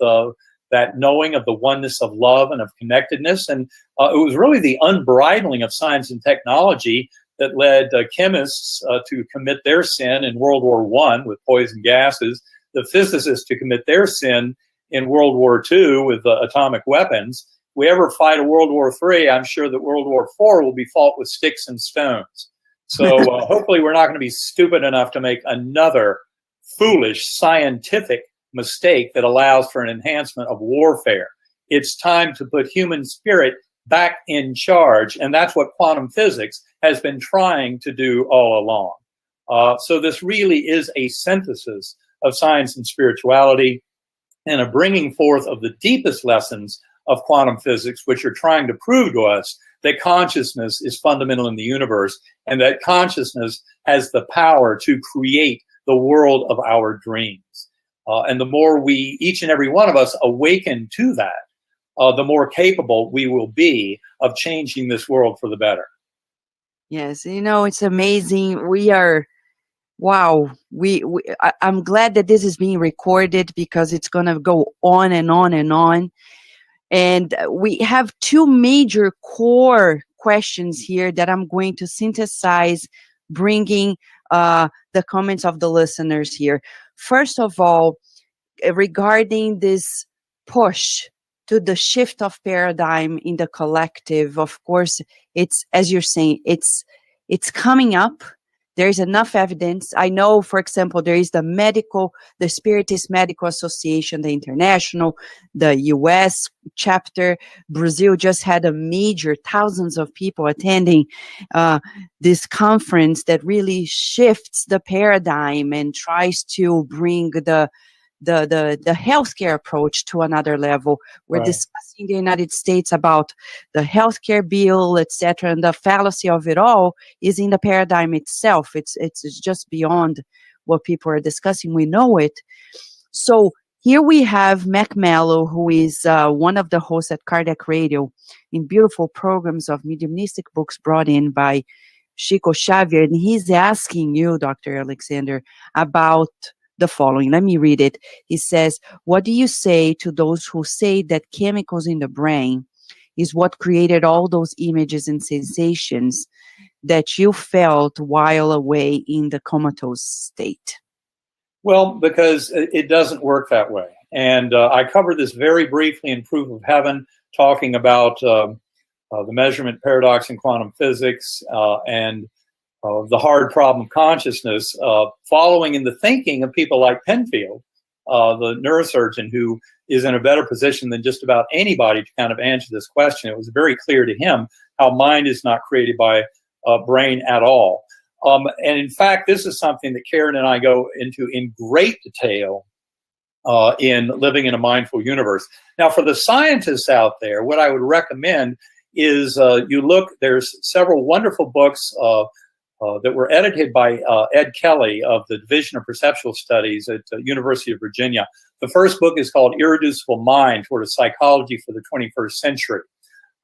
that knowing of the oneness of love and of connectedness. And it was really the unbridling of science and technology that led chemists to commit their sin in World War I with poison gases, the physicists to commit their sin in World War II with atomic weapons, we ever fight a World War III, I'm sure that World War IV will be fought with sticks and stones. So hopefully we're not going to be stupid enough to make another foolish scientific mistake that allows for an enhancement of warfare. It's time to put human spirit back in charge, and that's what quantum physics has been trying to do all along. So this really is a synthesis of science and spirituality, and a bringing forth of the deepest lessons of quantum physics, which are trying to prove to us that consciousness is fundamental in the universe, and that consciousness has the power to create the world of our dreams. And the more we, each and every one of us, awaken to that, the more capable we will be of changing this world for the better. Yes, it's amazing. Wow. I'm glad that this is being recorded, because it's going to go on and on and on. And we have two major core questions here that I'm going to synthesize, bringing the comments of the listeners here. First of all, regarding this push to the shift of paradigm in the collective, of course, it's, as you're saying, it's coming up. There's enough evidence. I know, for example, there is the Spiritist Medical Association, the international, the US chapter. Brazil just had a major, thousands of people attending this conference that really shifts the paradigm and tries to bring the healthcare approach to another level. We're Right. discussing the United States about the healthcare bill, etc., and the fallacy of it all is in the paradigm itself. It's just beyond what people are discussing. We know it. So here we have Mac Mello, who is one of the hosts at Kardec Radio, in beautiful programs of mediumistic books brought in by Chico Xavier, and he's asking you, Dr. Alexander, about the following. Let me read it. He says, what do you say to those who say that chemicals in the brain is what created all those images and sensations that you felt while away in the comatose state? Well, because it doesn't work that way. And I covered this very briefly in Proof of Heaven, talking about the measurement paradox in quantum physics and the hard problem of consciousness, following in the thinking of people like Penfield, the neurosurgeon, who is in a better position than just about anybody to kind of answer this question. It was very clear to him how mind is not created by brain at all. And in fact, this is something that Karen and I go into in great detail in Living in a Mindful Universe. Now, for the scientists out there, what I would recommend is you look, there's several wonderful books that were edited by Ed Kelly of the Division of Perceptual Studies at the University of Virginia. The first book is called Irreducible Mind, Toward a Psychology for the 21st Century.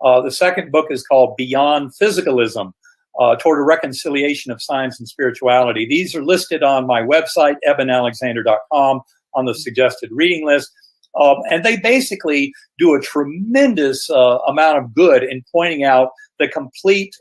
The second book is called Beyond Physicalism, Toward a Reconciliation of Science and Spirituality. These are listed on my website, ebenalexander.com, on the suggested reading list. And they basically do a tremendous amount of good in pointing out the complete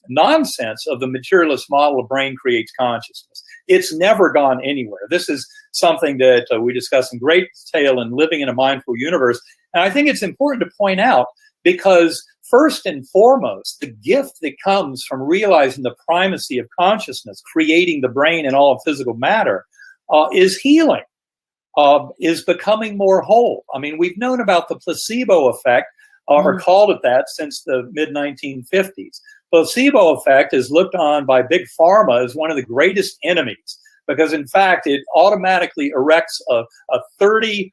nonsense of the materialist model of brain creates consciousness. It's never gone anywhere. This is something that we discuss in great detail in Living in a Mindful Universe. And I think it's important to point out, because first and foremost, the gift that comes from realizing the primacy of consciousness, creating the brain and all of physical matter, is healing. Is becoming more whole. I mean, we've known about the placebo effect, or called it that, since the mid-1950s. Placebo effect is looked on by Big Pharma as one of the greatest enemies, because in fact, it automatically erects a 30%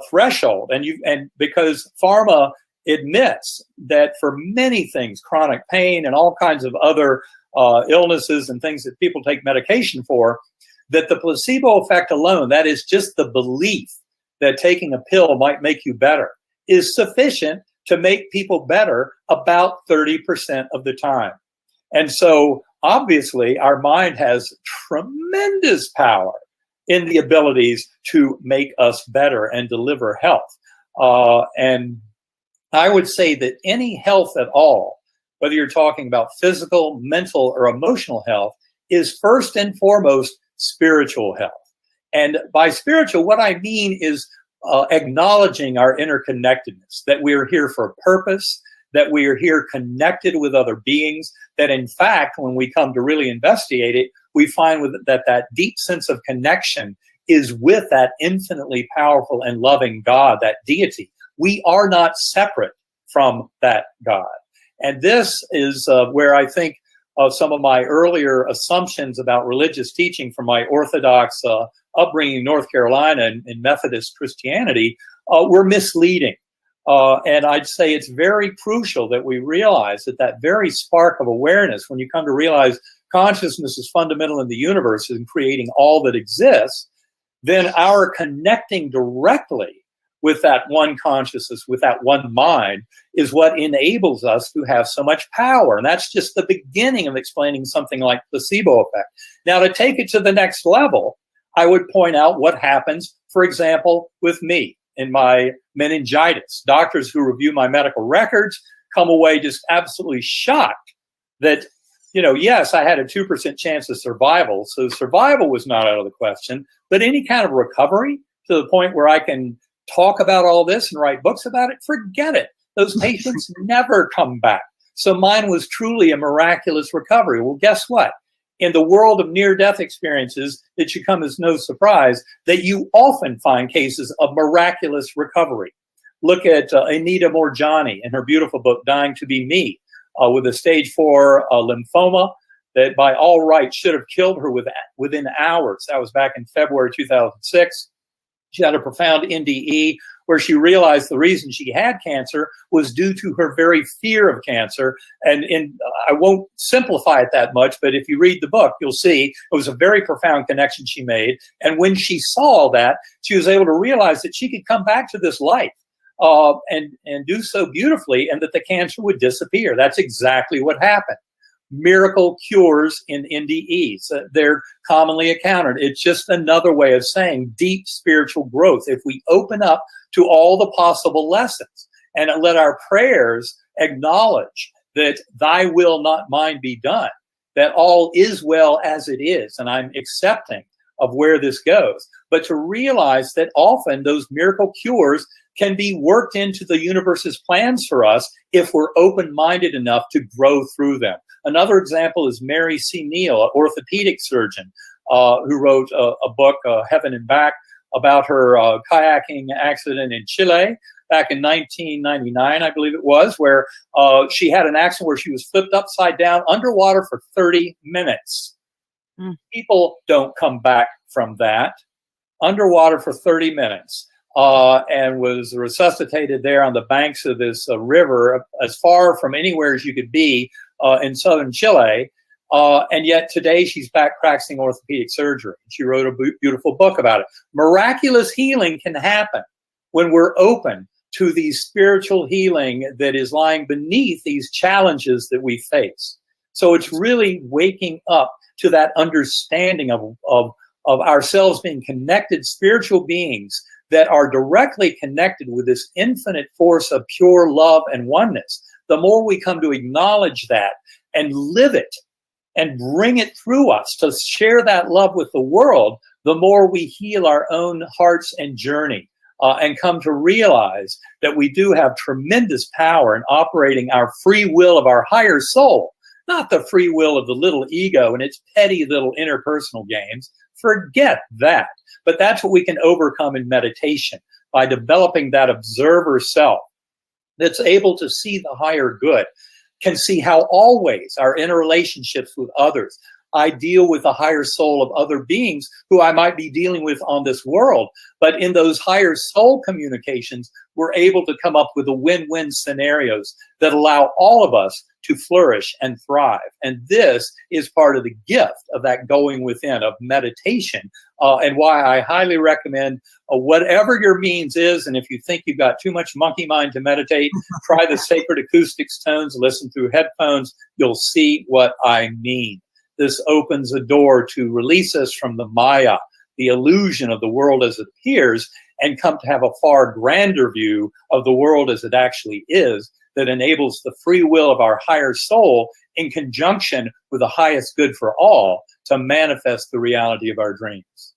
threshold. And because pharma admits that for many things, chronic pain and all kinds of other illnesses and things that people take medication for, that the placebo effect alone, that is just the belief that taking a pill might make you better, is sufficient to make people better about 30% of the time. And so obviously our mind has tremendous power in the abilities to make us better and deliver health. And I would say that any health at all, whether you're talking about physical, mental, or emotional health, is first and foremost spiritual health. And by spiritual, what I mean is acknowledging our interconnectedness, that we are here for a purpose, that we are here connected with other beings, that in fact, when we come to really investigate it, we find that deep sense of connection is with that infinitely powerful and loving God, that deity. We are not separate from that God. And this is where I think some of my earlier assumptions about religious teaching from my Orthodox upbringing in North Carolina and in Methodist Christianity were misleading. And I'd say it's very crucial that we realize that very spark of awareness, when you come to realize consciousness is fundamental in the universe and creating all that exists, then our connecting directly with that one consciousness, with that one mind, is what enables us to have so much power. And that's just the beginning of explaining something like placebo effect. Now, to take it to the next level, I would point out what happens, for example, with me in my meningitis. Doctors who review my medical records come away just absolutely shocked that, yes, I had a 2% chance of survival. So survival was not out of the question, but any kind of recovery to the point where I can talk about all this and write books about it, forget it. Those patients never come back. So mine was truly a miraculous recovery. Well, guess what? In the world of near-death experiences, it should come as no surprise that you often find cases of miraculous recovery. Look at Anita Morjani in her beautiful book, Dying to Be Me, with a stage 4 lymphoma that by all rights should have killed her within hours. That was back in February 2006. She had a profound NDE where she realized the reason she had cancer was due to her very fear of cancer. And I won't simplify it that much, but if you read the book, you'll see it was a very profound connection she made. And when she saw that, she was able to realize that she could come back to this life and do so beautifully, and that the cancer would disappear. That's exactly what happened. Miracle cures in NDEs. They're commonly encountered. It's just another way of saying deep spiritual growth. If we open up to all the possible lessons and let our prayers acknowledge that thy will, not mine, be done, that all is well as it is, and I'm accepting of where this goes. But to realize that often those miracle cures can be worked into the universe's plans for us if we're open-minded enough to grow through them. Another example is Mary C. Neal, an orthopedic surgeon who wrote a book, Heaven and Back, about her kayaking accident in Chile back in 1999, I believe it was, where she had an accident where she was flipped upside down underwater for 30 minutes. People don't come back from that. Underwater for 30 minutes. And was resuscitated there on the banks of this river, as far from anywhere as you could be in southern Chile. And yet today she's back practicing orthopedic surgery. She wrote a beautiful book about it. Miraculous healing can happen when we're open to the spiritual healing that is lying beneath these challenges that we face. So it's really waking up to that understanding of ourselves being connected spiritual beings that are directly connected with this infinite force of pure love and oneness. The more we come to acknowledge that and live it and bring it through us to share that love with the world, the more we heal our own hearts and journey and come to realize that we do have tremendous power in operating our free will of our higher soul, not the free will of the little ego and its petty little interpersonal games. Forget that. But that's what we can overcome in meditation by developing that observer self that's able to see the higher good, can see how always our interrelationships with others, I deal with the higher soul of other beings who I might be dealing with on this world. But in those higher soul communications, we're able to come up with the win-win scenarios that allow all of us to flourish and thrive. And this is part of the gift of that going within, of meditation, and why I highly recommend whatever your means is. And if you think you've got too much monkey mind to meditate, try the Sacred Acoustics tones, listen through headphones. You'll see what I mean. This opens a door to release us from the Maya, the illusion of the world as it appears, and come to have a far grander view of the world as it actually is, that enables the free will of our higher soul in conjunction with the highest good for all to manifest the reality of our dreams.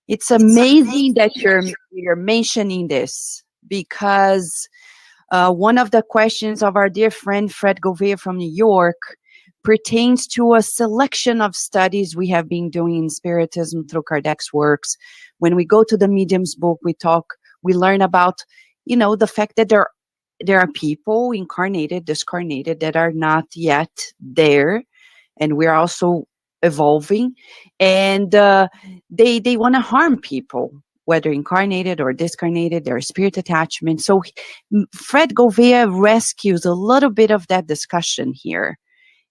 It's amazing that you're mentioning this, because one of the questions of our dear friend Fred Gouveia from New York pertains to a selection of studies we have been doing in Spiritism through Kardec's works. When we go to the Medium's book, we learn about, the fact that there are people, incarnated, discarnated, that are not yet there, and we're also evolving, and they want to harm people, whether incarnated or discarnated, their spirit attachment. So Fred Gouveia rescues a little bit of that discussion here.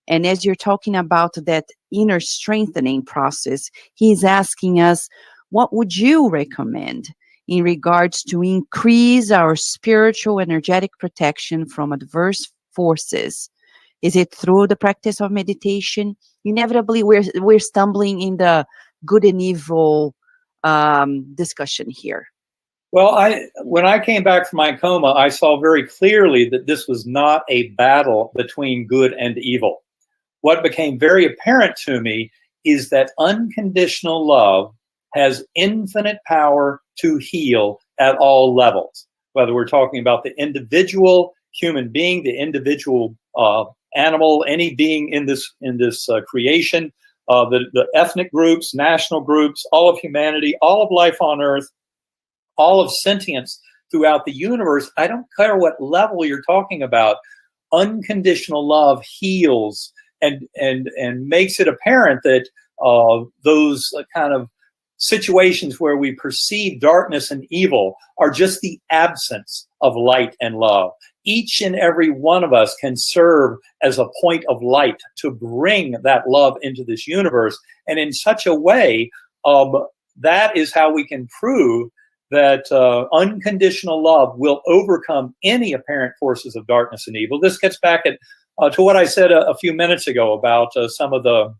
And as you're talking about that inner strengthening process, he's asking us, what would you recommend in regards to increase our spiritual energetic protection from adverse forces? Is it through the practice of meditation? Inevitably, we're stumbling in the good and evil discussion here. Well, when I came back from my coma, I saw very clearly that this was not a battle between good and evil. What became very apparent to me is that unconditional love has infinite power to heal at all levels, whether we're talking about the individual human being, the individual animal, any being in this creation, the ethnic groups, national groups, all of humanity, all of life on Earth, all of sentience throughout the universe. I don't care what level you're talking about. Unconditional love heals and makes it apparent that those kind of situations where we perceive darkness and evil are just the absence of light and love. Each and every one of us can serve as a point of light to bring that love into this universe. And in such a way, that is how we can prove that unconditional love will overcome any apparent forces of darkness and evil. This gets back to what I said a few minutes ago about some of the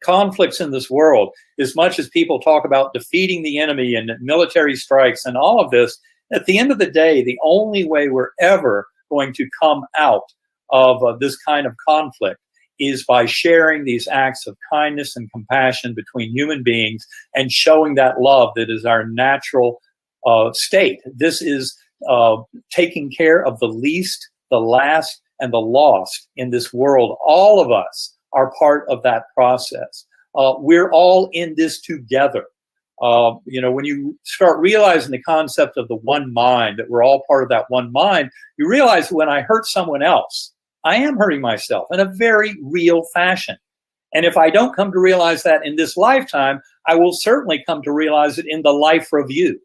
conflicts in this world. As much as people talk about defeating the enemy and military strikes and all of this, at the end of the day, the only way we're ever going to come out of this kind of conflict is by sharing these acts of kindness and compassion between human beings and showing that love that is our natural state. This is taking care of the least, the last, and the lost in this world. All of us are part of that process. We're all in this together. When you start realizing the concept of the one mind, that we're all part of that one mind, you realize that when I hurt someone else, I am hurting myself in a very real fashion. And if I don't come to realize that in this lifetime, I will certainly come to realize it in the life review.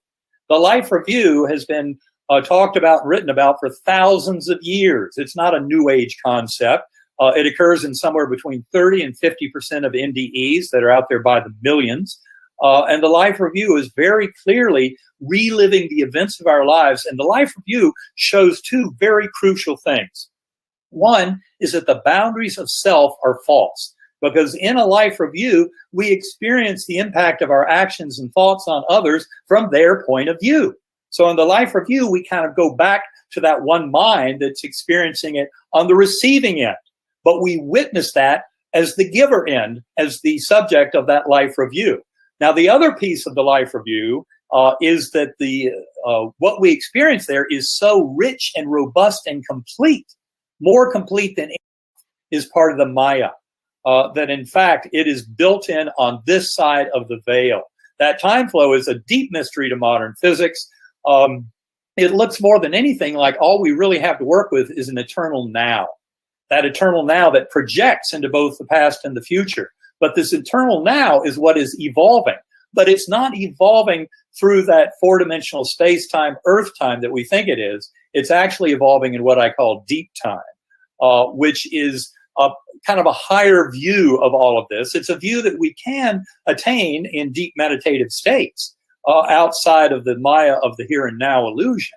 The life review has been talked about, written about for thousands of years. It's not a new age concept. It occurs in somewhere between 30 and 50% of NDEs that are out there by the millions. And the life review is very clearly reliving the events of our lives. And the life review shows two very crucial things. One is that the boundaries of self are false, because in a life review, we experience the impact of our actions and thoughts on others from their point of view. So in the life review, we kind of go back to that one mind that's experiencing it on the receiving end. But we witness that as the giver end, as the subject of that life review. Now, the other piece of the life review is that what we experience there is so rich and robust and complete, more complete than is part of the Maya, that in fact it is built in on this side of the veil. That time flow is a deep mystery to modern physics. It looks more than anything like all we really have to work with is an eternal now. That eternal now that projects into both the past and the future. But this eternal now is what is evolving. But it's not evolving through that four-dimensional space-time, Earth-time that we think it is. It's actually evolving in what I call deep time, which is kind of a higher view of all of this. It's a view that we can attain in deep meditative states outside of the Maya of the here and now illusion.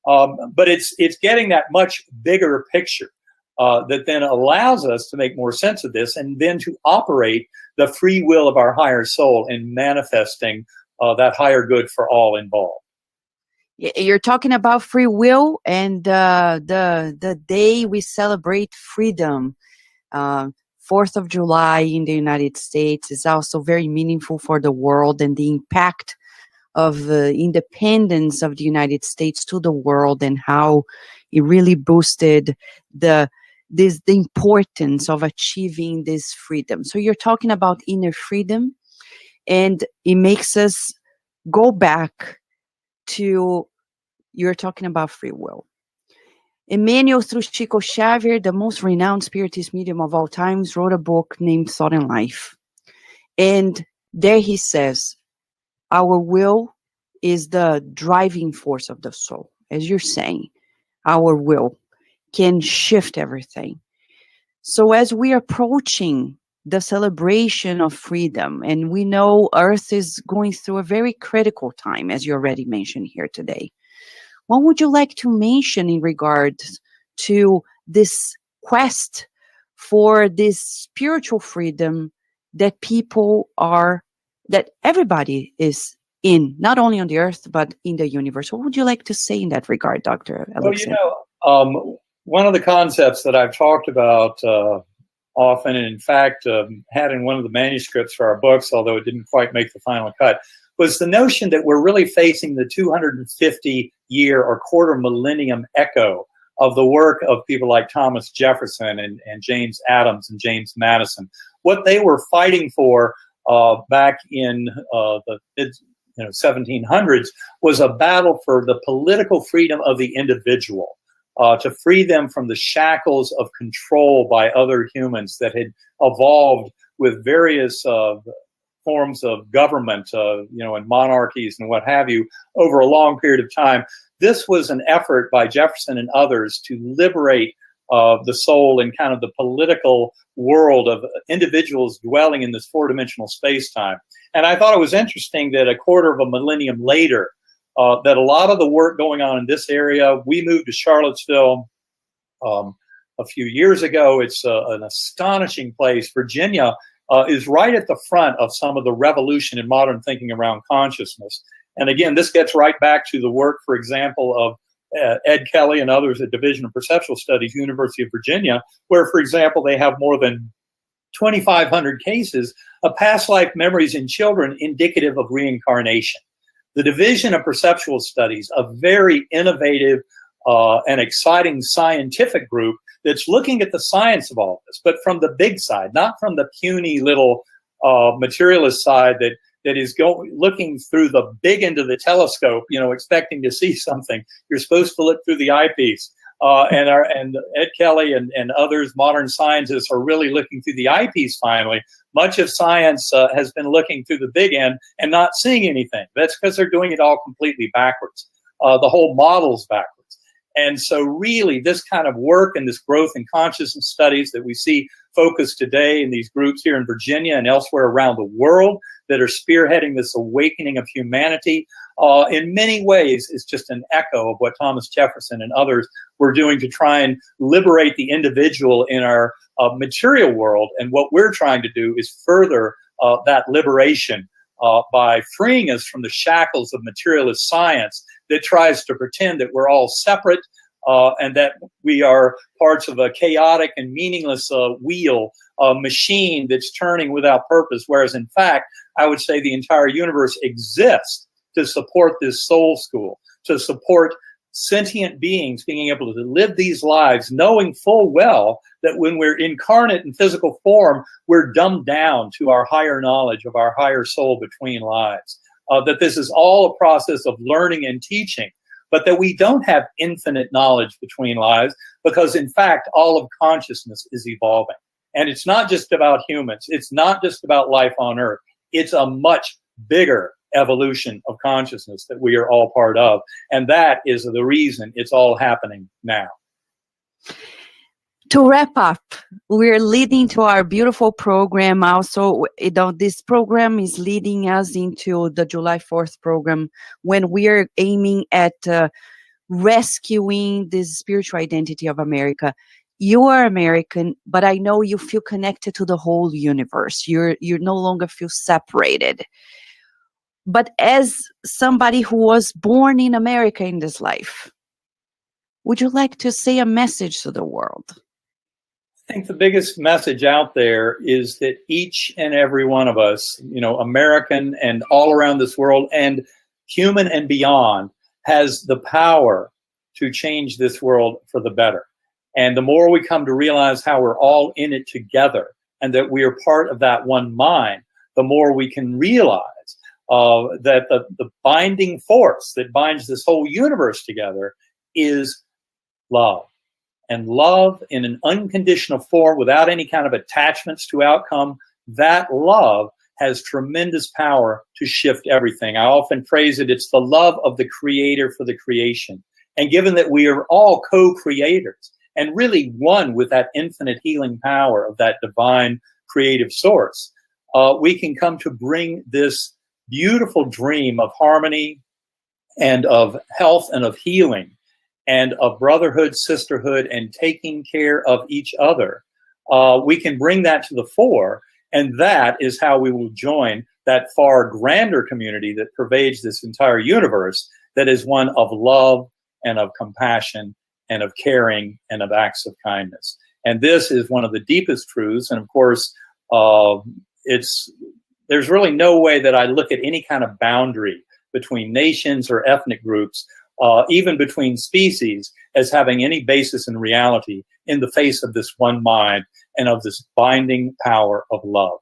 But it's getting that much bigger picture. That then allows us to make more sense of this and then to operate the free will of our higher soul in manifesting that higher good for all involved. You're talking about free will, and the day we celebrate freedom, 4th of July in the United States, is also very meaningful for the world and the impact of independence of the United States to the world, and how it really boosted the importance of achieving this freedom. So you're talking about inner freedom, and it makes us go back to, you're talking about free will. Emmanuel, through Chico Xavier, the most renowned spiritist medium of all times, wrote a book named Thought and Life. And there he says, our will is the driving force of the soul. As you're saying, our will can shift everything. So as we are approaching the celebration of freedom, and we know Earth is going through a very critical time, as you already mentioned here today, what would you like to mention in regards to this quest for this spiritual freedom that people are, that everybody is in, not only on the Earth, but in the universe? What would you like to say in that regard, Dr. Alexander? Well, one of the concepts that I've talked about often, and in fact had in one of the manuscripts for our books, although it didn't quite make the final cut, was the notion that we're really facing the 250-year or quarter millennium echo of the work of people like Thomas Jefferson and James Adams and James Madison. What they were fighting for back in the mid 1700s was a battle for the political freedom of the individual, to free them from the shackles of control by other humans that had evolved with various forms of government, and monarchies and what have you, over a long period of time. This was an effort by Jefferson and others to liberate the soul in kind of the political world of individuals dwelling in this four-dimensional space-time. And I thought it was interesting that a quarter of a millennium later, that a lot of the work going on in this area, we moved to Charlottesville a few years ago. It's an astonishing place. Virginia is right at the front of some of the revolution in modern thinking around consciousness. And again, this gets right back to the work, for example, of Ed Kelly and others at Division of Perceptual Studies, University of Virginia, where, for example, they have more than 2,500 cases of past life memories in children indicative of reincarnation. The Division of Perceptual Studies, a very innovative and exciting scientific group that's looking at the science of all this, but from the big side, not from the puny little materialist side that is looking through the big end of the telescope, expecting to see something. You're supposed to look through the eyepiece. And Ed Kelly and others, modern scientists, are really looking through the eyepiece finally. Much of science has been looking through the big end and not seeing anything. That's because they're doing it all completely backwards. The whole model's backwards. And so really this kind of work and this growth in consciousness studies that we see focused today in these groups here in Virginia and elsewhere around the world that are spearheading this awakening of humanity, in many ways is just an echo of what Thomas Jefferson and others were doing to try and liberate the individual in our material world. And what we're trying to do is further that liberation by freeing us from the shackles of materialist science that tries to pretend that we're all separate and that we are parts of a chaotic and meaningless wheel, machine that's turning without purpose, whereas in fact, I would say the entire universe exists to support this soul school, to support sentient beings being able to live these lives, knowing full well that when we're incarnate in physical form, we're dumbed down to our higher knowledge of our higher soul between lives. That this is all a process of learning and teaching, but that we don't have infinite knowledge between lives, because in fact, all of consciousness is evolving. And it's not just about humans. It's not just about life on Earth. It's a much bigger evolution of consciousness that we are all part of. And that is the reason it's all happening now. To wrap up, we're leading to our beautiful program. Also, this program is leading us into the July 4th program, when we are aiming at rescuing this spiritual identity of America. You are American, but I know you feel connected to the whole universe. You no longer feel separated. But as somebody who was born in America in this life, would you like to say a message to the world? I think the biggest message out there is that each and every one of us, American and all around this world, and human and beyond, has the power to change this world for the better. And the more we come to realize how we're all in it together and that we are part of that one mind, the more we can realize that the binding force that binds this whole universe together is love. And love in an unconditional form, without any kind of attachments to outcome, that love has tremendous power to shift everything. I often phrase it, it's the love of the creator for the creation. And given that we are all co-creators and really one with that infinite healing power of that divine creative source, we can come to bring this beautiful dream of harmony and of health and of healing and of brotherhood, sisterhood, and taking care of each other. We can bring that to the fore, and that is how we will join that far grander community that pervades this entire universe, that is one of love and of compassion and of caring and of acts of kindness. And this is one of the deepest truths. And of course, there's really no way that I look at any kind of boundary between nations or ethnic groups, even between species, as having any basis in reality in the face of this one mind and of this binding power of love.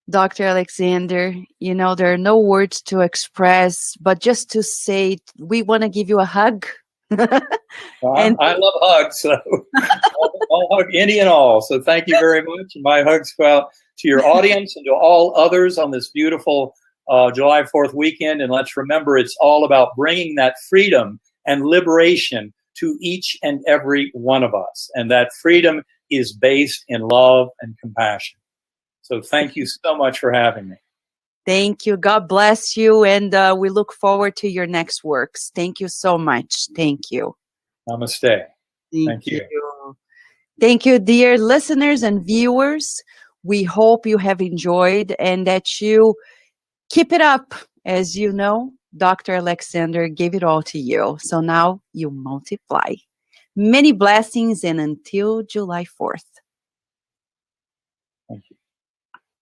Dr. Alexander, you know, there are no words to express, but just to say, we want to give you a hug. And I love hugs, so I'll hug any and all. So thank you very much. And my hugs go out to your audience and to all others on this beautiful July 4th weekend. And let's remember, it's all about bringing that freedom and liberation to each and every one of us. And that freedom is based in love and compassion. So thank you so much for having me. Thank you. God bless you. And we look forward to your next works. Thank you so much. Thank you. Namaste. Thank you. Thank you, dear listeners and viewers. We hope you have enjoyed and that you keep it up. As you know, Dr. Alexander gave it all to you. So now you multiply. Many blessings and until July 4th.